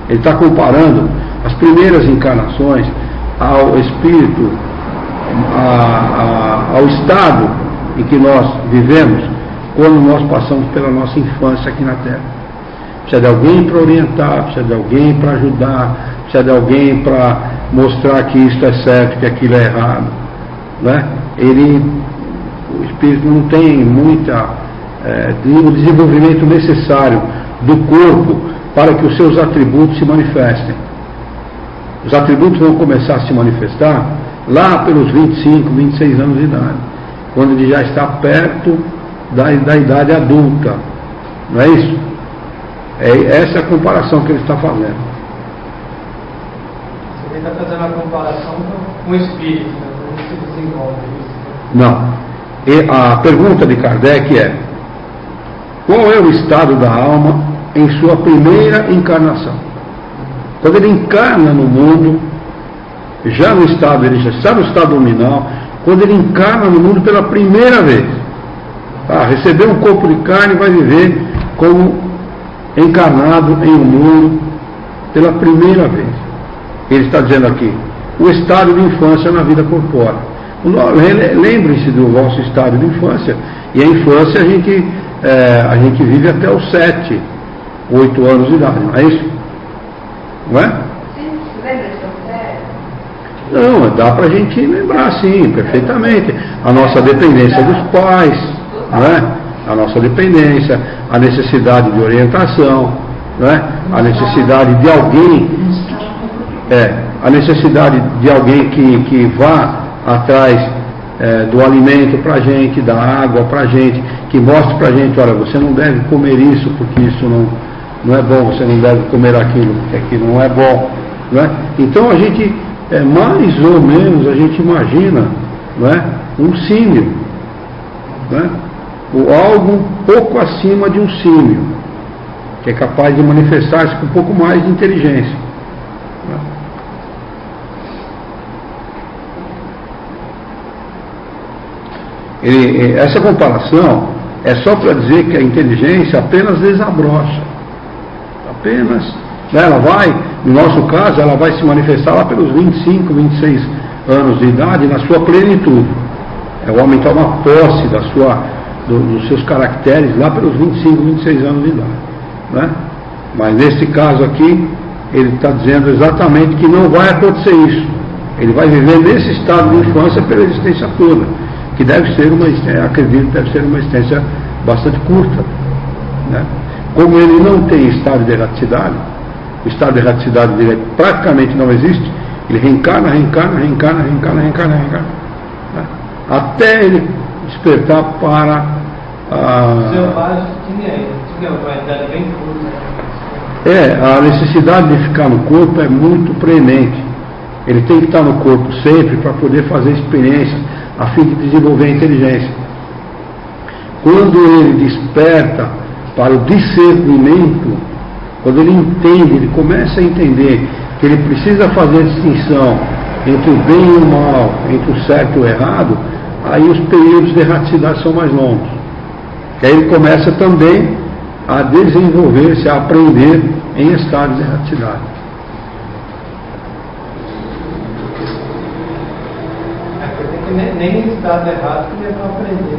Ele está comparando as primeiras encarnações ao espírito, ao estado em que nós vivemos quando nós passamos pela nossa infância aqui na Terra. Precisa de alguém para orientar, precisa de alguém para ajudar, precisa de alguém para mostrar que isto é certo, que aquilo é errado, né? O espírito não tem o desenvolvimento necessário do corpo para que os seus atributos se manifestem. Os atributos vão começar a se manifestar lá pelos 25, 26 anos de idade, quando ele já está perto da idade adulta. Não é isso? Essa é a comparação que ele está fazendo. Você está fazendo a comparação com o espírito, né? Como se desenvolve isso? Não. E a pergunta de Kardec é: qual é o estado da alma em sua primeira encarnação? Quando ele encarna no mundo, já no estado, ele já está no estado nominal, quando ele encarna no mundo pela primeira vez. Recebeu um corpo de carne e vai viver como encarnado em um mundo pela primeira vez. Ele está dizendo aqui, o estado de infância na vida corpórea. Lembrem-se do vosso estado de infância. E a infância a gente a gente vive até os 7, 8 anos de idade, não é isso? Não é? Sim, lembra de Não, dá para a gente lembrar, sim, perfeitamente. A nossa dependência dos pais, não é? A nossa dependência, a necessidade de orientação, não é? A necessidade de alguém, a necessidade de alguém que vá atrás do alimento para a gente, da água para a gente, que mostre para a gente, olha, você não deve comer isso porque isso não é bom, você não deve comer aquilo porque aquilo não é bom, não é? Então a gente, mais ou menos, a gente imagina, não é? Um símio, não é? Ou algo um pouco acima de um símio, que é capaz de manifestar-se com um pouco mais de inteligência. Essa comparação é só para dizer que a inteligência apenas desabrocha. Apenas, né, ela vai, no nosso caso, ela vai se manifestar lá pelos 25, 26 anos de idade, na sua plenitude. O homem toma posse dos seus caracteres lá pelos 25, 26 anos de idade. Né? Mas nesse caso aqui, ele está dizendo exatamente que não vai acontecer isso. Ele vai viver nesse estado de infância pela existência toda, que deve ser acredito, deve ser uma existência bastante curta. Né? Como ele não tem estado de erraticidade, o estado de erraticidade dele praticamente não existe, ele reencarna, né? Até ele despertar para O selvagem tinha uma idade bem curta. A necessidade de ficar no corpo é muito premente. Ele tem que estar no corpo sempre para poder fazer experiência, a fim de desenvolver a inteligência. Quando ele desperta para o discernimento, quando ele entende, ele começa a entender que ele precisa fazer a distinção entre o bem e o mal, entre o certo e o errado, aí os períodos de erraticidade são mais longos. E aí ele começa também a desenvolver-se, a aprender em estados de erraticidade. Nem estado errado que ele vai aprender.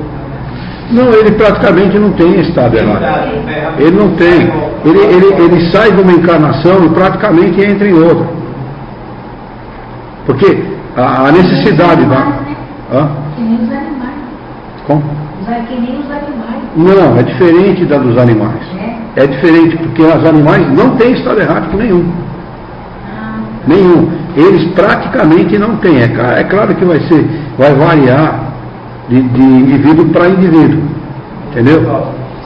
Não, ele praticamente não tem estado errado. Ele não tem. Ele sai de uma encarnação e praticamente entra em outra. Porque a necessidade da... Que nem os animais. Como? Que nem os animais. Não, é diferente da dos animais. É diferente, porque os animais não têm estado errático nenhum. Nenhum. Eles praticamente não têm. É claro que vai variar de indivíduo para indivíduo. Entendeu?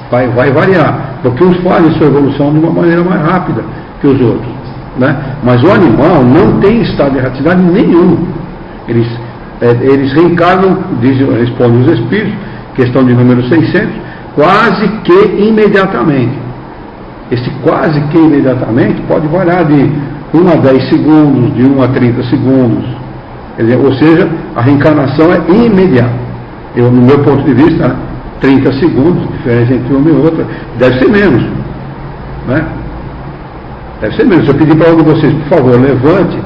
Vai variar. Porque uns fazem sua evolução de uma maneira mais rápida que os outros. Né? Mas o animal não tem estado de erraticidade nenhum. Eles reencarnam, respondem os espíritos, questão de número 600, quase que imediatamente. Esse quase que imediatamente pode variar de 1 a 10 segundos, de 1 a 30 segundos. Ou seja, a reencarnação é imediata. No meu ponto de vista, né, 30 segundos, diferença entre uma e outra, deve ser menos. Né? Deve ser menos. Se eu pedir para um de vocês, por favor, levante,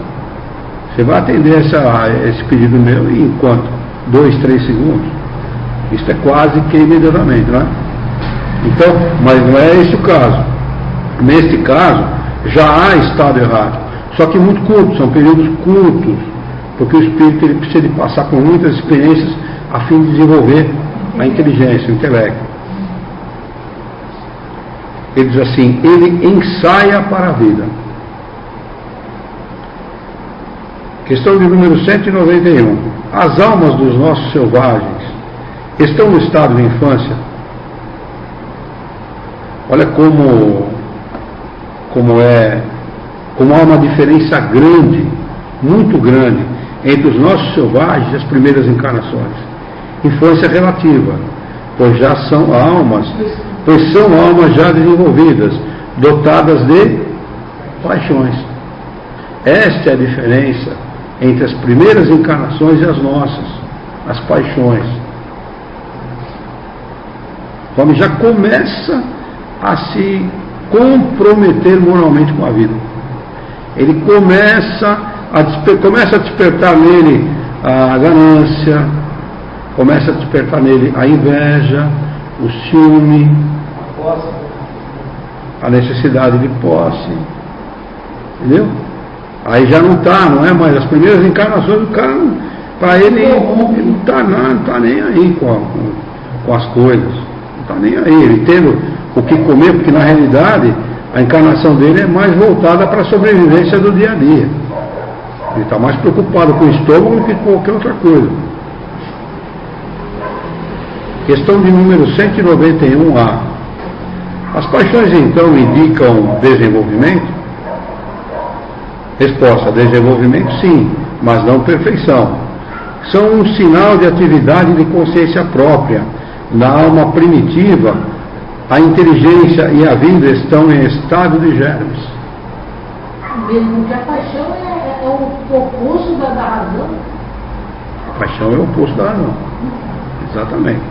você vai atender esse pedido meu em quanto? 2, 3 segundos? Isso é quase que imediatamente, não é? Então, mas não é esse o caso. Neste caso, já há estado errático, só que muito curto, são períodos curtos, porque o espírito ele precisa de passar por muitas experiências a fim de desenvolver a inteligência, o intelecto. Ele diz assim, ele ensaia para a vida. Questão de número 191. As almas dos nossos selvagens estão no estado de infância. Olha como há uma diferença grande, muito grande, entre os nossos selvagens e as primeiras encarnações. Infância relativa, pois são almas já desenvolvidas, dotadas de paixões. Esta é a diferença entre as primeiras encarnações e as nossas, as paixões. O homem já começa a se comprometer moralmente com a vida. Ele começa a despertar nele a ganância, começa a despertar nele a inveja, o ciúme, A posse. a necessidade de posse, entendeu? Aí já não está, não é mais. As primeiras encarnações do cara, para ele não está nem aí com as coisas, não está nem aí, ele tendo o que comer, porque na realidade a encarnação dele é mais voltada para a sobrevivência do dia a dia. Ele está mais preocupado com o estômago do que com qualquer outra coisa. Questão de número 191A. As paixões então indicam desenvolvimento? Resposta: desenvolvimento sim, mas não perfeição. São um sinal de atividade de consciência própria. Na alma primitiva, a inteligência e a vida estão em estado de germes. Mesmo que a paixão é o oposto da razão. A paixão é o oposto da razão. Exatamente.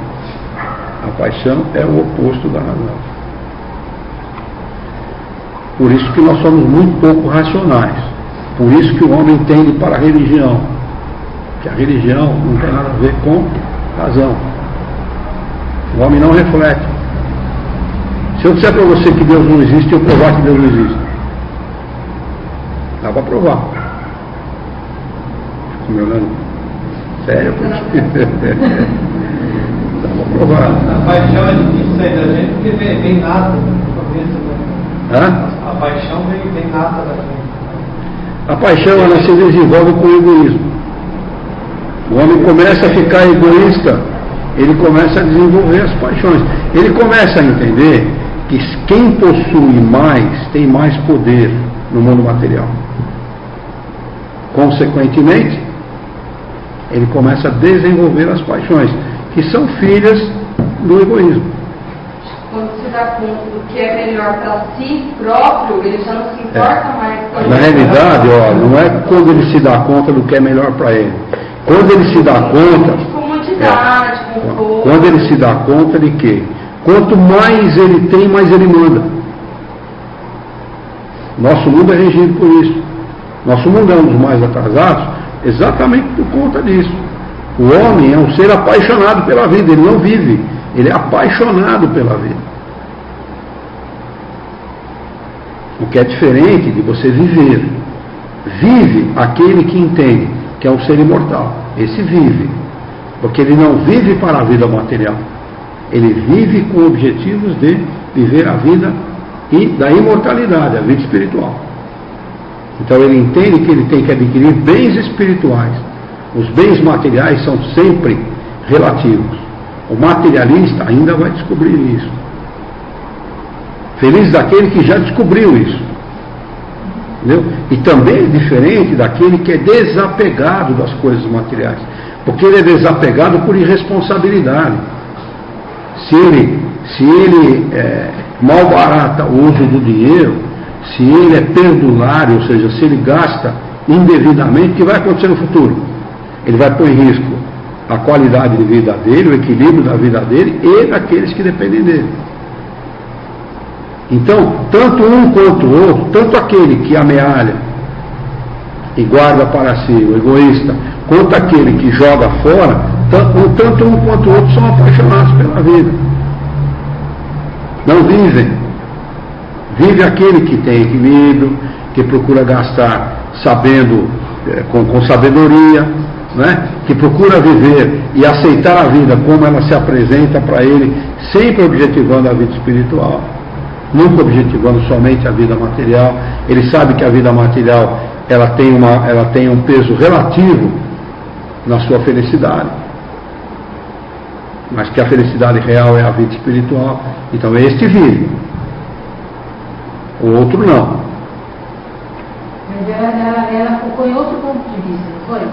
A paixão é o oposto da razão. Por isso que nós somos muito pouco racionais. Por isso que o homem tende para a religião. Que a religião não tem nada a ver com razão. O homem não reflete. Se eu disser para você que Deus não existe, eu provar que Deus não existe. Dá para provar. Fico me olhando. Sério? Dá para provar. A paixão é difícil sair da gente porque vem nada na cabeça. Hã? A paixão vem nada da gente. A paixão, ela se desenvolve com o egoísmo. O homem começa a ficar egoísta, ele começa a desenvolver as paixões. Ele começa a entender que quem possui mais, tem mais poder no mundo material. Consequentemente, ele começa a desenvolver as paixões, que são filhas do egoísmo. Quando se dá conta do que é melhor para si próprio, ele já não se importa mais com Na realidade, ó, não é quando ele se dá conta do que é melhor para ele. Quando ele se dá conta, comodidade, conforto. quando ele se dá conta de que quanto mais ele tem, mais ele manda. Nosso mundo é regido por isso. Nosso mundo é um dos mais atrasados exatamente por conta disso. O homem é um ser apaixonado pela vida, ele não vive, ele é apaixonado pela vida. O que é diferente de você viver. Vive aquele que entende que é um ser imortal. Esse vive, porque ele não vive para a vida material. Ele vive com objetivos de viver a vida e da imortalidade, a vida espiritual. Então ele entende que ele tem que adquirir bens espirituais. Os bens materiais são sempre relativos. O materialista ainda vai descobrir isso. Feliz daquele que já descobriu isso. Entendeu? E também é diferente daquele que é desapegado das coisas materiais. Porque ele é desapegado por irresponsabilidade. Se ele malbarata o uso do dinheiro, se ele é perdulário, ou seja, se ele gasta indevidamente, o que vai acontecer no futuro? Ele vai pôr em risco a qualidade de vida dele, o equilíbrio da vida dele e daqueles que dependem dele. Então, tanto um quanto o outro, tanto aquele que amealha e guarda para si, o egoísta, quanto aquele que joga fora, tanto um quanto o outro são apaixonados pela vida. Não vivem. Vive aquele que tem equilíbrio, que procura gastar sabendo, com sabedoria, né? Que procura viver e aceitar a vida como ela se apresenta para ele, sempre objetivando a vida espiritual, nunca objetivando somente a vida material. Ele sabe que a vida material ela tem um peso relativo na sua felicidade, mas que a felicidade real é a vida espiritual. Então este vive, o outro não. Mas ela focou em outro ponto de vista, não foi?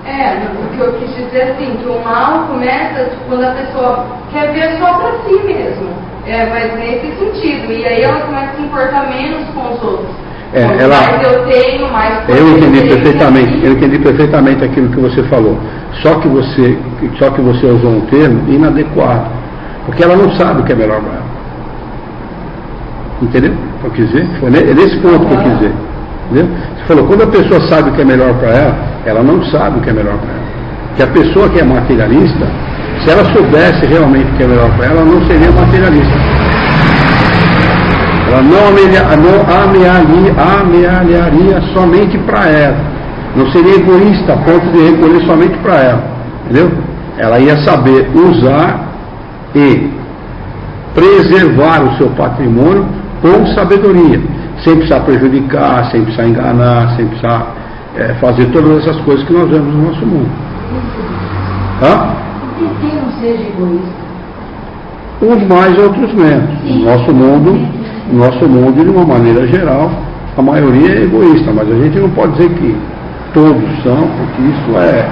O que eu quis dizer assim, que o mal começa quando a pessoa quer ver só para si mesmo. Mas nesse sentido. E aí ela começa a se importar menos com os outros. Mais eu tenho, mais eu entendi perfeitamente aquilo que você falou. Só que você usou um termo inadequado. Porque ela não sabe o que é melhor para ela. Entendeu? Eu quis dizer? Foi nesse ponto que eu quis dizer. Entendeu? Você falou, quando a pessoa sabe o que é melhor para ela, ela não sabe o que é melhor para ela. Que a pessoa que é materialista Se ela soubesse realmente o que é melhor para ela, ela não seria materialista. Ela não amealharia somente para ela. Não seria egoísta a ponto de recolher somente para ela. Entendeu? Ela ia saber usar e preservar o seu patrimônio com sabedoria. Sem precisar prejudicar, sem precisar enganar, sem precisar fazer todas essas coisas que nós vemos no nosso mundo. Hã? Que não seja egoísta. Uns mais, outros menos. No nosso mundo, de uma maneira geral, a maioria é egoísta, mas a gente não pode dizer que todos são, porque isso é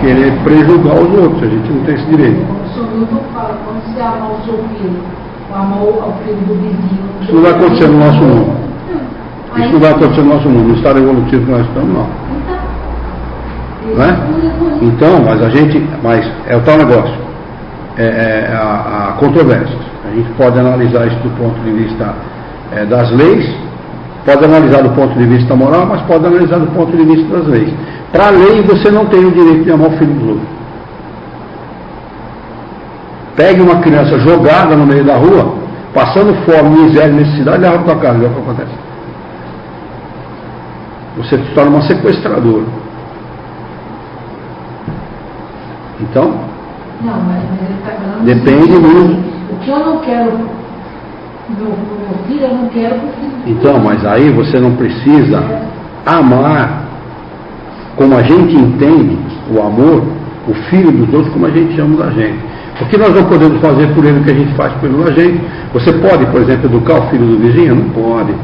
querer prejudicar os outros, a gente não tem esse direito. Como o senhor Milton fala, quando você ama o seu filho, o amor ao filho do vizinho. Isso não vai acontecer no nosso mundo. Isso não vai acontecer no nosso mundo, no estado evolutivo que nós estamos, não. Né? Então, mas é o tal negócio, a controvérsia. A gente pode analisar isso do ponto de vista das leis, pode analisar do ponto de vista moral, mas pode analisar do ponto de vista das leis. Para a lei, você não tem o direito de amar o filho dos outros. Pegue uma criança jogada no meio da rua, passando fome, miséria e necessidade, leva para a casa, é o que acontece. Você se torna uma sequestradora. Então, não, mas ele está falando depende muito. O que eu não quero meu filho, eu não quero que o filho. Então, mas aí você não precisa amar como a gente entende o amor, o filho dos outros, como a gente ama da gente. Porque nós não podemos fazer por ele o que a gente faz pela gente. Você pode, por exemplo, educar o filho do vizinho? Não pode.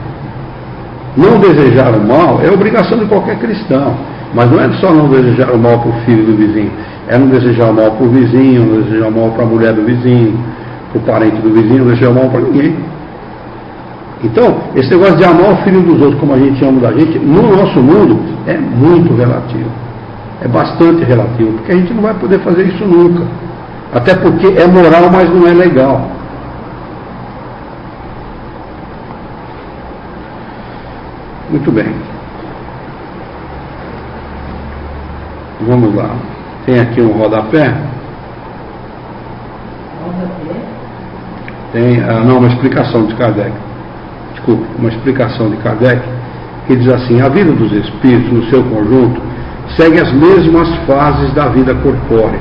Não desejar o mal é obrigação de qualquer cristão. Mas não é só não desejar o mal para o filho do vizinho. É não desejar o mal para o vizinho, não desejar o mal para a mulher do vizinho, para o parente do vizinho, não desejar o mal para ninguém. Então, esse negócio de amar o filho dos outros como a gente ama da gente, no nosso mundo, é muito relativo. É bastante relativo, porque a gente não vai poder fazer isso nunca. Até porque é moral, mas não é legal. Muito bem. Vamos lá. Tem aqui um rodapé. Tem, não, uma explicação de Kardec. Desculpe, uma explicação de Kardec, que diz assim: a vida dos espíritos, no seu conjunto, segue as mesmas fases da vida corpórea.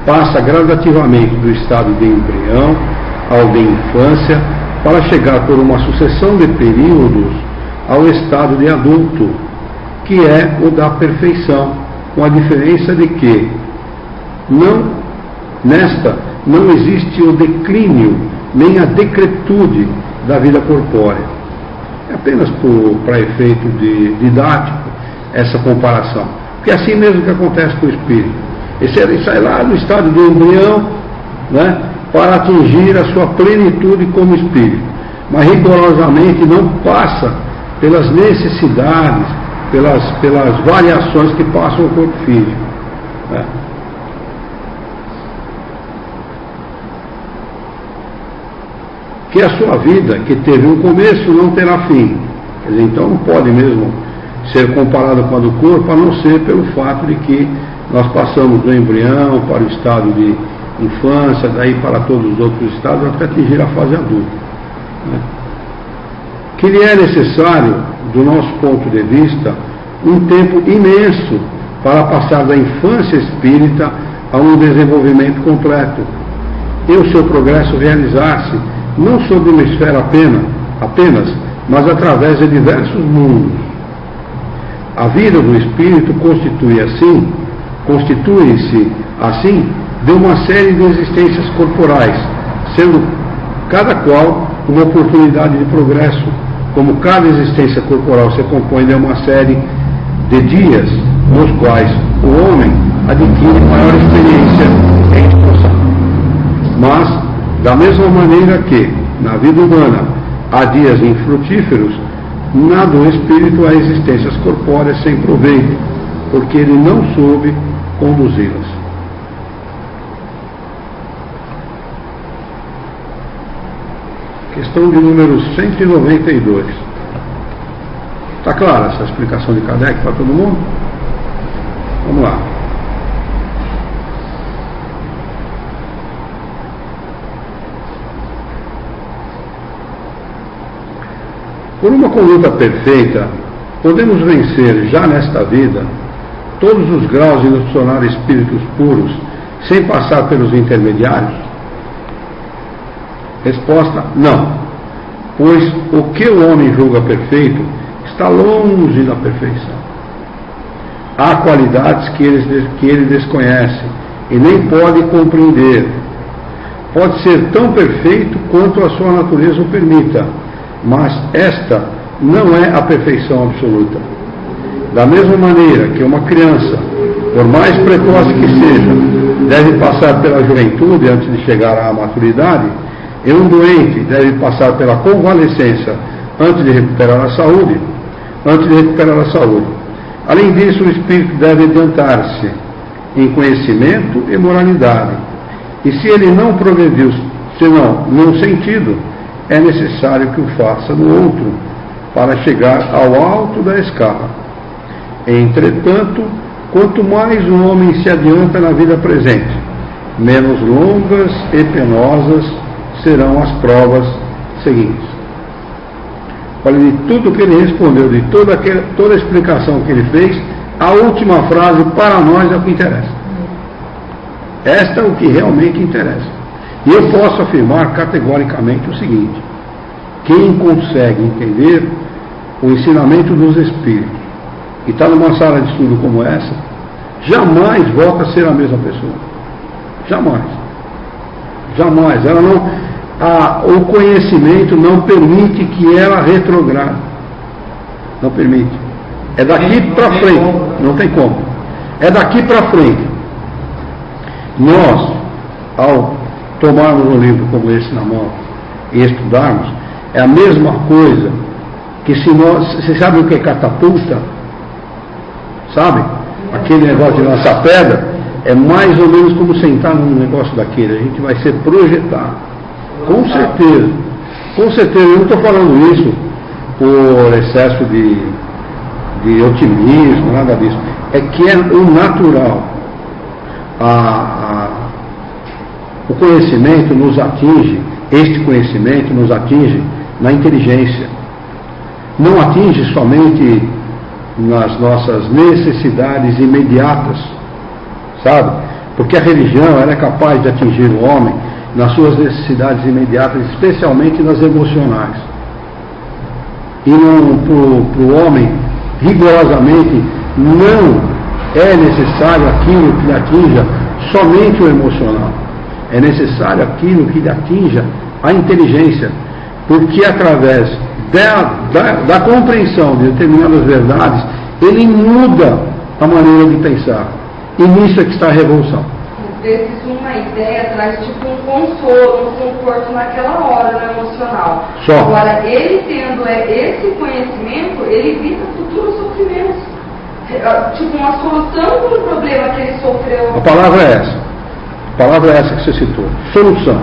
Passa gradativamente do estado de embrião ao de infância, para chegar por uma sucessão de períodos ao estado de adulto, que é o da perfeição, com a diferença de que nesta não existe o declínio, nem a decrepitude da vida corpórea. É apenas para efeito didático essa comparação. Porque é assim mesmo que acontece com o espírito. Ele sai lá do estado do embrião, né, para atingir a sua plenitude como espírito. Mas rigorosamente não passa pelas necessidades, pelas variações que passam o corpo físico. Né? Que a sua vida, que teve um começo, não terá fim. Quer dizer, então não pode mesmo ser comparada com a do corpo, a não ser pelo fato de que nós passamos do embrião para o estado de infância, daí para todos os outros estados, até atingir a fase adulta. Né? Que lhe é necessário, do nosso ponto de vista, um tempo imenso para passar da infância espírita a um desenvolvimento completo, e o seu progresso realizar-se não sob uma esfera apenas, mas através de diversos mundos. A vida do espírito constitui-se assim de uma série de existências corporais, sendo cada qual uma oportunidade de progresso, como cada existência corporal se compõe de uma série de dias nos quais o homem adquire maior experiência em instrução. Mas, da mesma maneira que, na vida humana, há dias infrutíferos, na do espírito há existências corpóreas sem proveito, porque ele não soube conduzi-las. Questão de número 192. Está clara essa explicação de Kardec para todo mundo? Vamos lá. Por uma conduta perfeita, podemos vencer já nesta vida todos os graus de nos tornar espíritos puros, sem passar pelos intermediários? Resposta: não, pois o que o homem julga perfeito está longe da perfeição. Há qualidades que ele desconhece e nem pode compreender. Pode ser tão perfeito quanto a sua natureza o permita, mas esta não é a perfeição absoluta. Da mesma maneira que uma criança, por mais precoce que seja, deve passar pela juventude antes de chegar à maturidade, e um doente deve passar pela convalescença antes de recuperar a saúde. Além disso, o espírito deve adiantar-se em conhecimento e moralidade. E se ele não progrediu, senão num sentido, é necessário que o faça no outro, para chegar ao alto da escala. Entretanto, quanto mais o homem se adianta na vida presente, menos longas e penosas serão as provas seguintes. Olha, de tudo que ele respondeu, de toda a explicação que ele fez, a última frase para nós é o que interessa. Esta é o que realmente interessa. E eu posso afirmar categoricamente o seguinte: quem consegue entender o ensinamento dos Espíritos e está numa sala de estudo como essa, jamais volta a ser a mesma pessoa. Jamais. Ela não... o conhecimento não permite que ela retrograde. Não permite. É daqui para frente. Não tem como. É daqui para frente. Nós, ao tomarmos um livro como esse na mão e estudarmos, é a mesma coisa que se nós... Você sabe o que é catapulta? Sabe? Aquele negócio de lançar pedra. É mais ou menos como sentar num negócio daquele. A gente vai ser projetado. Com certeza. Eu não estou falando isso por excesso de otimismo, nada disso. É que é o natural. O conhecimento nos atinge, este conhecimento nos atinge na inteligência. Não atinge somente nas nossas necessidades imediatas, sabe? Porque a religião ela é capaz de atingir o homem nas suas necessidades imediatas, especialmente nas emocionais. E para o homem, rigorosamente, não é necessário aquilo que lhe atinja somente o emocional. É necessário aquilo que lhe atinja a inteligência, porque através da compreensão de determinadas verdades, ele muda a maneira de pensar. E nisso é que está a revolução. Às vezes uma ideia traz tipo um consolo, um conforto naquela hora no emocional. Só. Agora, ele tendo esse conhecimento, ele evita futuros sofrimentos. Tipo uma solução para o problema que ele sofreu. A palavra é essa. A palavra é essa que você citou. Solução.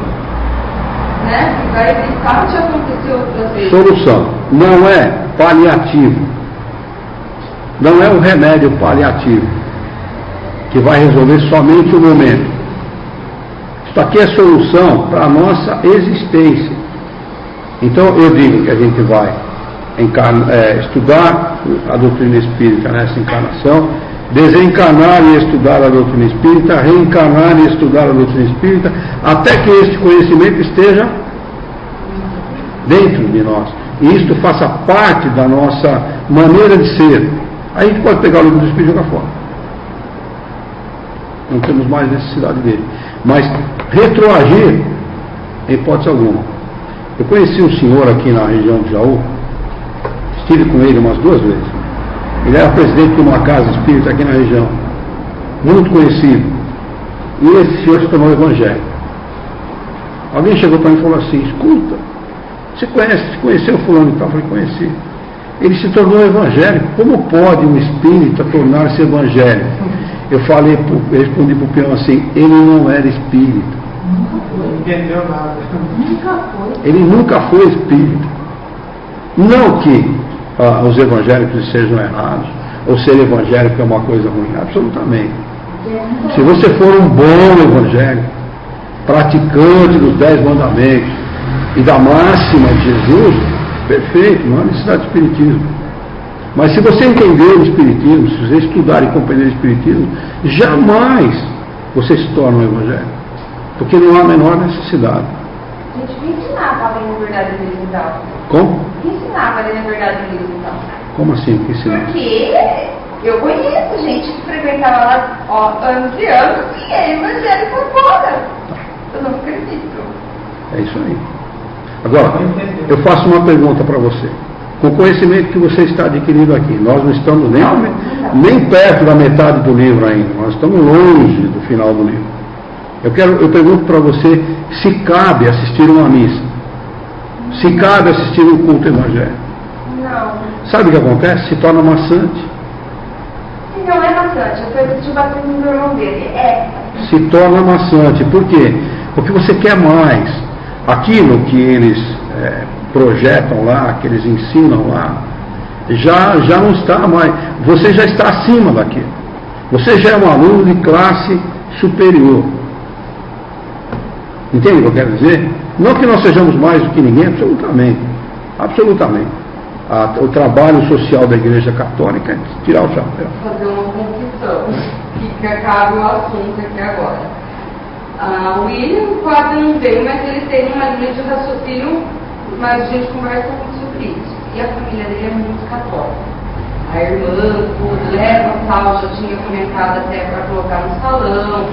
Né? Que vai evitar de acontecer outras vezes. Solução. Não é paliativo. Não é um remédio paliativo que vai resolver somente o momento. Isso aqui é solução para a nossa existência. Então eu digo que a gente vai estudar a doutrina espírita nessa encarnação, desencarnar e estudar a doutrina espírita, reencarnar e estudar a doutrina espírita, até que este conhecimento esteja dentro de nós. E isto faça parte da nossa maneira de ser. Aí a gente pode pegar o livro do Espírito e jogar fora. Não temos mais necessidade dele. Mas retroagir, em hipótese alguma. Eu conheci um senhor aqui na região de Jaú, estive com ele umas 2 vezes. Ele era presidente de uma casa espírita aqui na região, muito conhecido. E esse senhor se tornou evangélico. Alguém chegou para mim e falou assim: escuta, você conheceu fulano e tal? Eu falei: conheci. Ele se tornou evangélico. Como pode um espírita tornar-se evangélico? Eu respondi para o peão assim: ele não era espírita. Não entendeu nada. Ele nunca foi espírita. Não que os evangélicos sejam errados, ou ser evangélico é uma coisa ruim, absolutamente. Se você for um bom evangélico, praticante dos 10 mandamentos e da máxima de Jesus, perfeito, não há necessidade de espiritismo. Mas se você entender o espiritismo, se você estudar e compreender o espiritismo, jamais você se torna um evangélico. Porque não há a menor necessidade. A gente vai ensinar para ler na verdade deles então. Como? Ensinar para ler na verdade deles então. Como assim? Que ensinar? Porque eu conheço gente que frequentava lá anos e anos e é evangélico por fora. Eu não acredito. É isso aí. Agora, eu faço uma pergunta para você. Com o conhecimento que você está adquirindo aqui, nós não estamos nem perto da metade do livro ainda, nós estamos longe do final do livro. Eu pergunto para você se cabe assistir uma missa, se cabe assistir um culto evangélico. Não. Sabe o que acontece? Se torna maçante. Não é maçante, eu fui assistir o batismo do irmão dele. Se torna maçante. Por quê? Porque você quer mais. Aquilo que eles projetam lá, que eles ensinam lá, já não está mais. Você já está acima daquilo. Você já é um aluno de classe superior. Entende o que eu quero dizer? Não que nós sejamos mais do que ninguém, absolutamente. Absolutamente. O trabalho social da Igreja Católica é tirar o chapéu. Vou fazer uma confissão, que acaba o assunto aqui agora. O William quase não veio, mas ele tem uma linha de raciocínio, mas a gente conversa muito sobre isso. E a família dele é muito católica. A irmã, tudo, leva tal, já tinha comentado até para colocar no salão,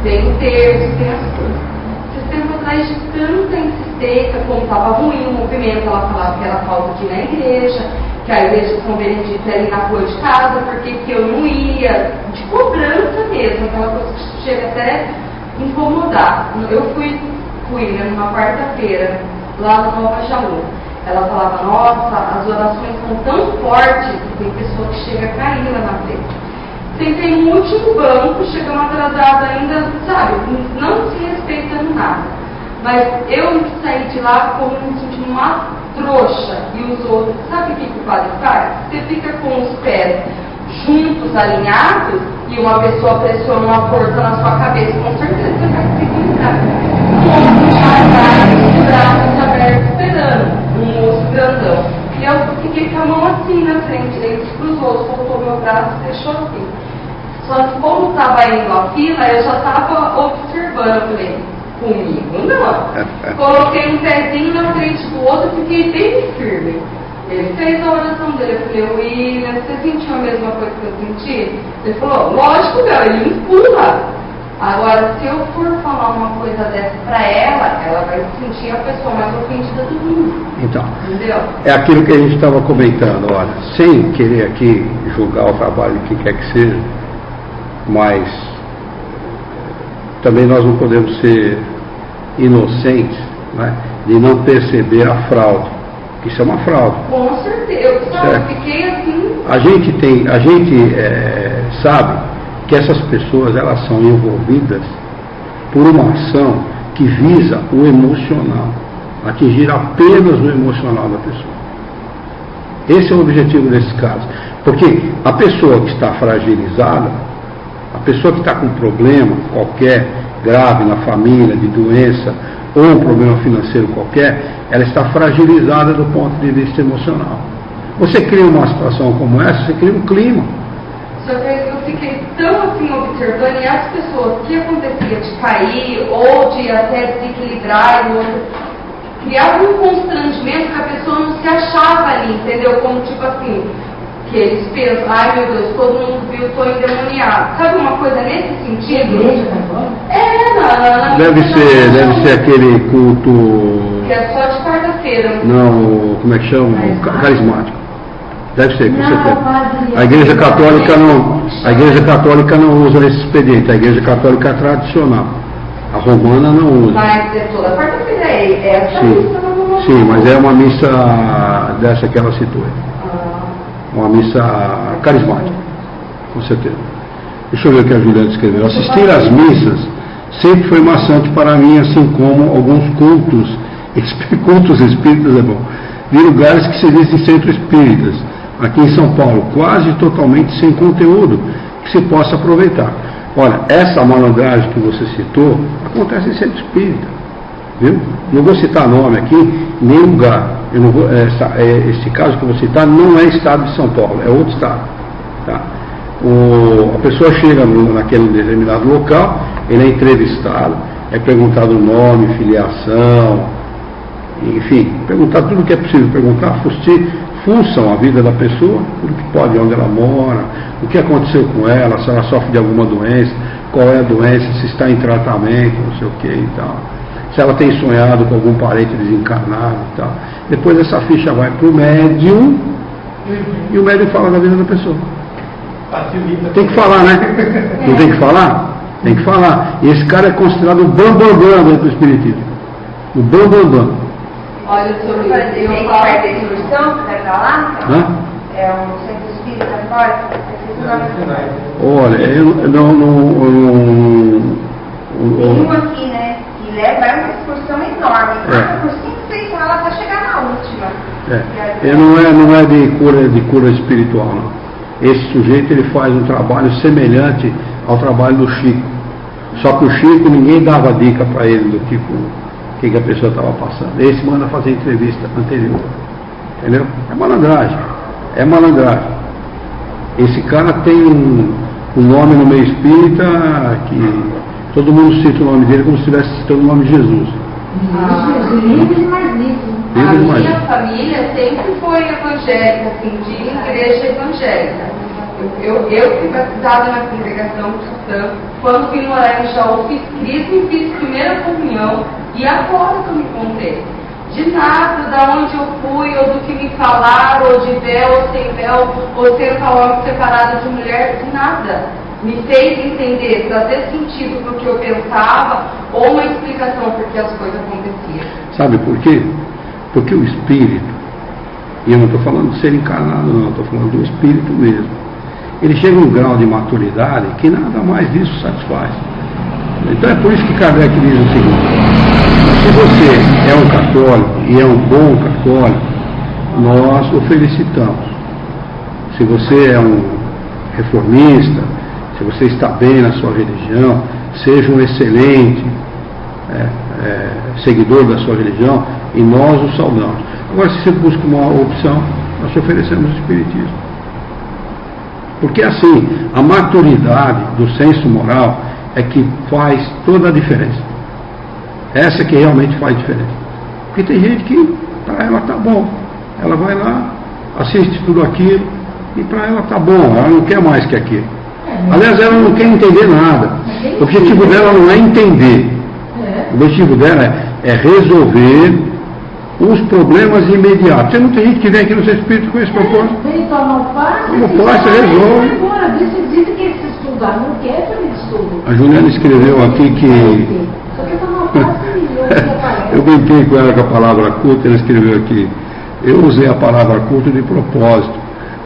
tem o terço, tem as coisas. Esses tempos atrás de tanta insistência, como estava ruim o movimento, ela falava que era falta aqui na igreja, que a igreja de São Benedito era ali na rua de casa, porque que eu não ia, de cobrança mesmo, aquela coisa que chega até incomodar. Eu fui com William numa quarta-feira, lá no Nova Jaú. Ela falava, nossa, as orações são tão fortes que tem pessoa que chega a cair lá na frente. Sentei no último banco, chegamos atrasada ainda, sabe, não se respeitando nada. Mas eu saí de lá como me sentindo uma trouxa. E os outros, sabe o que o padre faz? Você fica com os pés juntos, alinhados, e uma pessoa pressiona uma força na sua cabeça, com certeza você vai se equilibrar. Um outro já os braços abertos esperando, um moço grandão. E eu fiquei com a mão assim na frente, ele se cruzou, soltou meu braço e deixou assim. Só que como estava indo a fila, eu já estava observando, eu falei, comigo não. Coloquei um pezinho na frente do outro e fiquei bem firme. Ele fez a oração dele, eu falei, William, você sentiu a mesma coisa que eu senti? Ele falou, lógico, meu, ele me pula. Agora, se eu for falar uma coisa dessa pra ela vai se sentir a pessoa mais ofendida do mundo. Então, entendeu? É aquilo que a gente estava comentando, olha, sem querer aqui julgar o trabalho de quem quer que seja, mas também nós não podemos ser inocentes, né, de não perceber a fraude. Isso é uma fraude. Com certeza. Eu fiquei assim. A gente sabe que essas pessoas, elas são envolvidas por uma ação que visa o emocional, atingir apenas o emocional da pessoa. Esse é o objetivo desses casos. Porque a pessoa que está fragilizada, a pessoa que está com um problema qualquer, grave na família, de doença, ou um problema financeiro qualquer, ela está fragilizada do ponto de vista emocional. Você cria uma situação como essa, você cria um clima. Só que eu fiquei tão assim observando, e as pessoas que acontecia de cair, ou de até desequilibrar, e outro, criava um constrangimento que a pessoa não se achava ali, entendeu? Como tipo assim, que eles pensam, ai meu Deus, todo mundo viu, estou endemoniado. Sabe uma coisa nesse sentido? Deve ser aquele culto. Que é só de quarta-feira. Não, como é que chama? Carismático. Deve ser, com certeza. Padre, A Igreja Católica não usa esse expediente. A Igreja Católica é tradicional. A romana não usa. Mas é toda quarta-feira essa missa não. Sim, mas é uma missa dessa que ela citou. Uma missa carismática, com certeza. Deixa eu ver o que a Juliana escreveu. Assistir às missas sempre foi maçante para mim, assim como alguns cultos espíritas é bom, de lugares que se dizem centros espíritas, aqui em São Paulo, quase totalmente sem conteúdo que se possa aproveitar. Olha, essa malandragem que você citou acontece em centro espírita, viu? Não vou citar nome aqui, nem lugar. eu não vou, esse caso que eu vou citar não é estado de São Paulo, é outro estado. Tá? A pessoa chega naquele determinado local, ele é entrevistado, é perguntado o nome, filiação, enfim, perguntar tudo o que é possível perguntar, fuçam a vida da pessoa, tudo que pode, onde ela mora, o que aconteceu com ela, se ela sofre de alguma doença, qual é a doença, se está em tratamento, não sei o que e tal. Se ela tem sonhado com algum parente desencarnado e tal. Depois essa ficha vai para o médium e o médium fala da vida da pessoa. Tem que falar, né? Não tem que falar? Tem que falar. E esse cara é considerado o bambambam dentro do espiritismo. O bambambam. Olha, o senhor tem que fazer a instrução que vai falar? É um centro espírita fora? Olha, eu não. Tem um aqui, né? Que leva uma excursão enorme. Por 5, 6 salas até chegar na última. Não é de cura espiritual, não. Esse sujeito ele faz um trabalho semelhante ao trabalho do Chico. Só que o Chico, ninguém dava dica para ele do tipo o que a pessoa estava passando. Esse manda fazer entrevista anterior. Entendeu? É malandragem. É malandragem. Esse cara tem um nome no meio espírita que todo mundo cita o nome dele como se estivesse citando o nome de Jesus. A minha família sempre foi evangélica, assim, de igreja evangélica. Eu fui batizada na congregação cristã. Quando vim morar em Jaú, fiz crisma, fiz primeira comunhão. E agora que eu me encontrei. De nada, da onde eu fui, ou do que me falaram, ou de véu, ou sem véu, ou sendo homem separado de mulher, de nada. Me fez entender, trazer sentido para o que eu pensava, ou uma explicação por que as coisas aconteciam. Sabe por quê? Porque o espírito, e eu não estou falando de ser encarnado não, estou falando do espírito mesmo, ele chega a um grau de maturidade que nada mais disso satisfaz. Então é por isso que Kardec diz o seguinte: se você é um católico e é um bom católico, nós o felicitamos. Se você é um reformista, se você está bem na sua religião, seja um excelente seguidor da sua religião, e nós o saudamos. Agora, se você busca uma opção, nós te oferecemos o espiritismo. Porque assim, a maturidade do senso moral é que faz toda a diferença. Essa que realmente faz diferença. Porque tem gente que, para ela tá bom, ela vai lá, assiste tudo aquilo, e para ela tá bom, ela não quer mais que aquilo. Aliás, ela não quer entender nada. O objetivo dela não é entender. O objetivo dela é resolver os problemas imediatos. Tem muita gente que vem aqui no seu espírito com esse propósito. Como faz, você resolve. A Juliana escreveu aqui que... Eu brinquei com ela com a palavra culto, ela escreveu aqui: eu usei a palavra culto de propósito,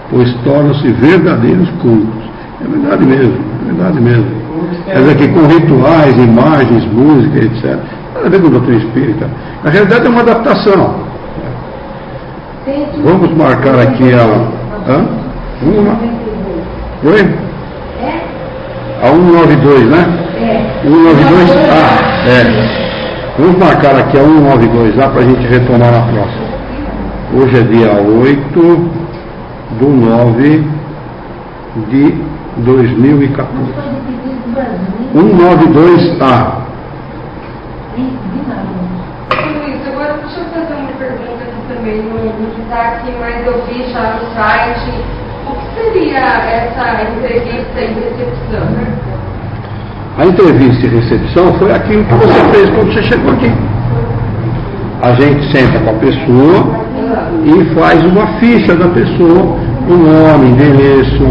pois tornam-se verdadeiros cultos. É verdade mesmo, é verdade mesmo. Quer dizer que com rituais, imagens, música, etc. Nada a ver com a doutrina espírita. Na realidade é uma adaptação. Vamos marcar aqui a... Vamos lá. Oi? A 192, né? 192. Vamos marcar aqui a 192 lá para a gente retomar na próxima. Hoje é dia 8 de 9 de 2014. 192A. Luiz, agora deixa eu fazer uma pergunta aqui também, não está aqui, mas eu vi já no site. O que seria essa entrevista e recepção? A entrevista e recepção foi aquilo que você fez quando você chegou aqui. A gente senta com a pessoa e faz uma ficha da pessoa, o nome, endereço,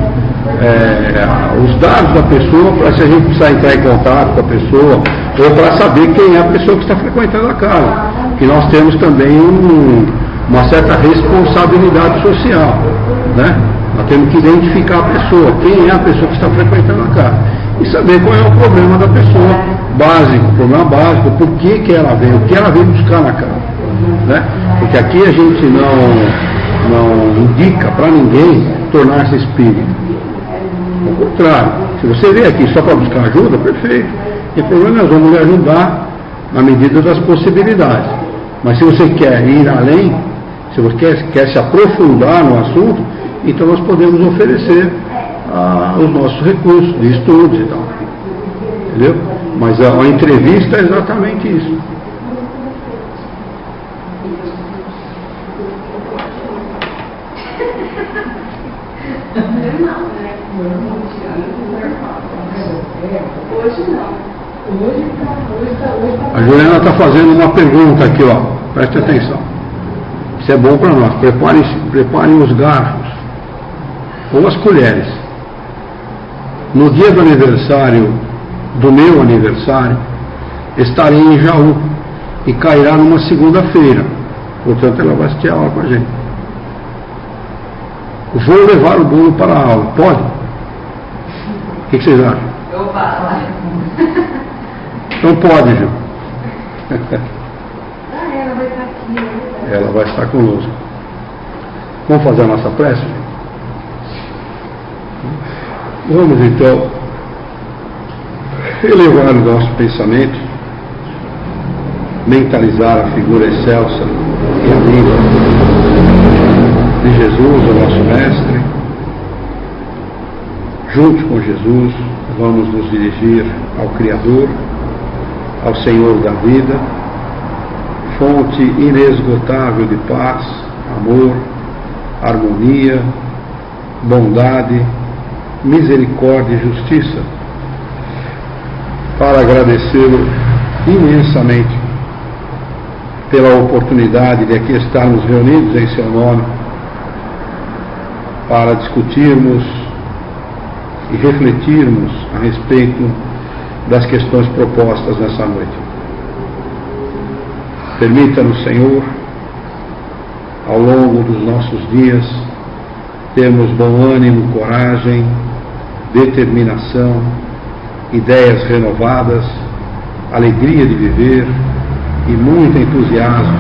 os dados da pessoa, para se a gente precisar entrar em contato com a pessoa, ou para saber quem é a pessoa que está frequentando a casa. Que nós temos também uma certa responsabilidade social, né? Nós temos que identificar a pessoa, quem é a pessoa que está frequentando a casa, e saber qual é o problema da pessoa básico, o problema básico, por que ela vem, o que ela vem buscar na casa, né? Porque aqui a gente não indica para ninguém tornar-se espírita. Ao contrário, se você vem aqui só para buscar ajuda, perfeito. E problema, nós vamos lhe ajudar na medida das possibilidades. Mas se você quer ir além, Se você quer se aprofundar no assunto, então nós podemos oferecer os nossos recursos de estudos e tal. Entendeu? Mas a entrevista é exatamente isso. Hoje não. A Juliana está fazendo uma pergunta aqui, ó. Preste atenção. Isso é bom para nós. Preparem os garfos ou as colheres. No dia do aniversário, do meu aniversário, estarei em Jaú e cairá numa segunda-feira. Portanto, ela vai assistir a aula com a gente. Vou levar o bolo para a aula. Pode? O que vocês acham? Eu falo. Então pode, Ju. Ela vai estar aqui. Ela vai estar conosco. Vamos fazer a nossa prece? Vamos então elevar o nosso pensamento, mentalizar a figura excelsa e amiga de Jesus, o nosso Mestre. Juntos com Jesus, vamos nos dirigir ao Criador, ao Senhor da vida, fonte inesgotável de paz, amor, harmonia, bondade, misericórdia e justiça, para agradecê-lo imensamente pela oportunidade de aqui estarmos reunidos em seu nome para discutirmos e refletirmos a respeito das questões propostas nessa noite. Permita-nos, Senhor, ao longo dos nossos dias, termos bom ânimo, coragem, determinação, ideias renovadas, alegria de viver e muito entusiasmo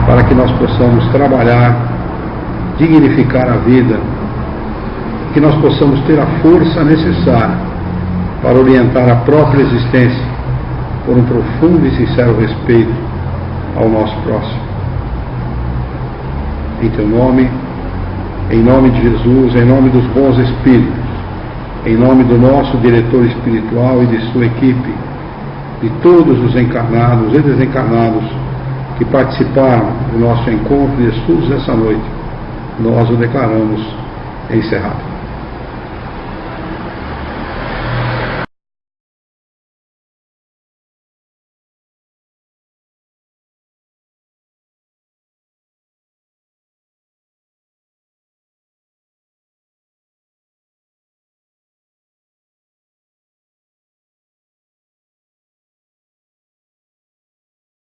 para que nós possamos trabalhar, dignificar a vida, que nós possamos ter a força necessária para orientar a própria existência por um profundo e sincero respeito ao nosso próximo. Em teu nome, em nome de Jesus, em nome dos bons espíritos, em nome do nosso diretor espiritual e de sua equipe, de todos os encarnados e desencarnados que participaram do nosso encontro de estudos essa noite, nós o declaramos encerrado.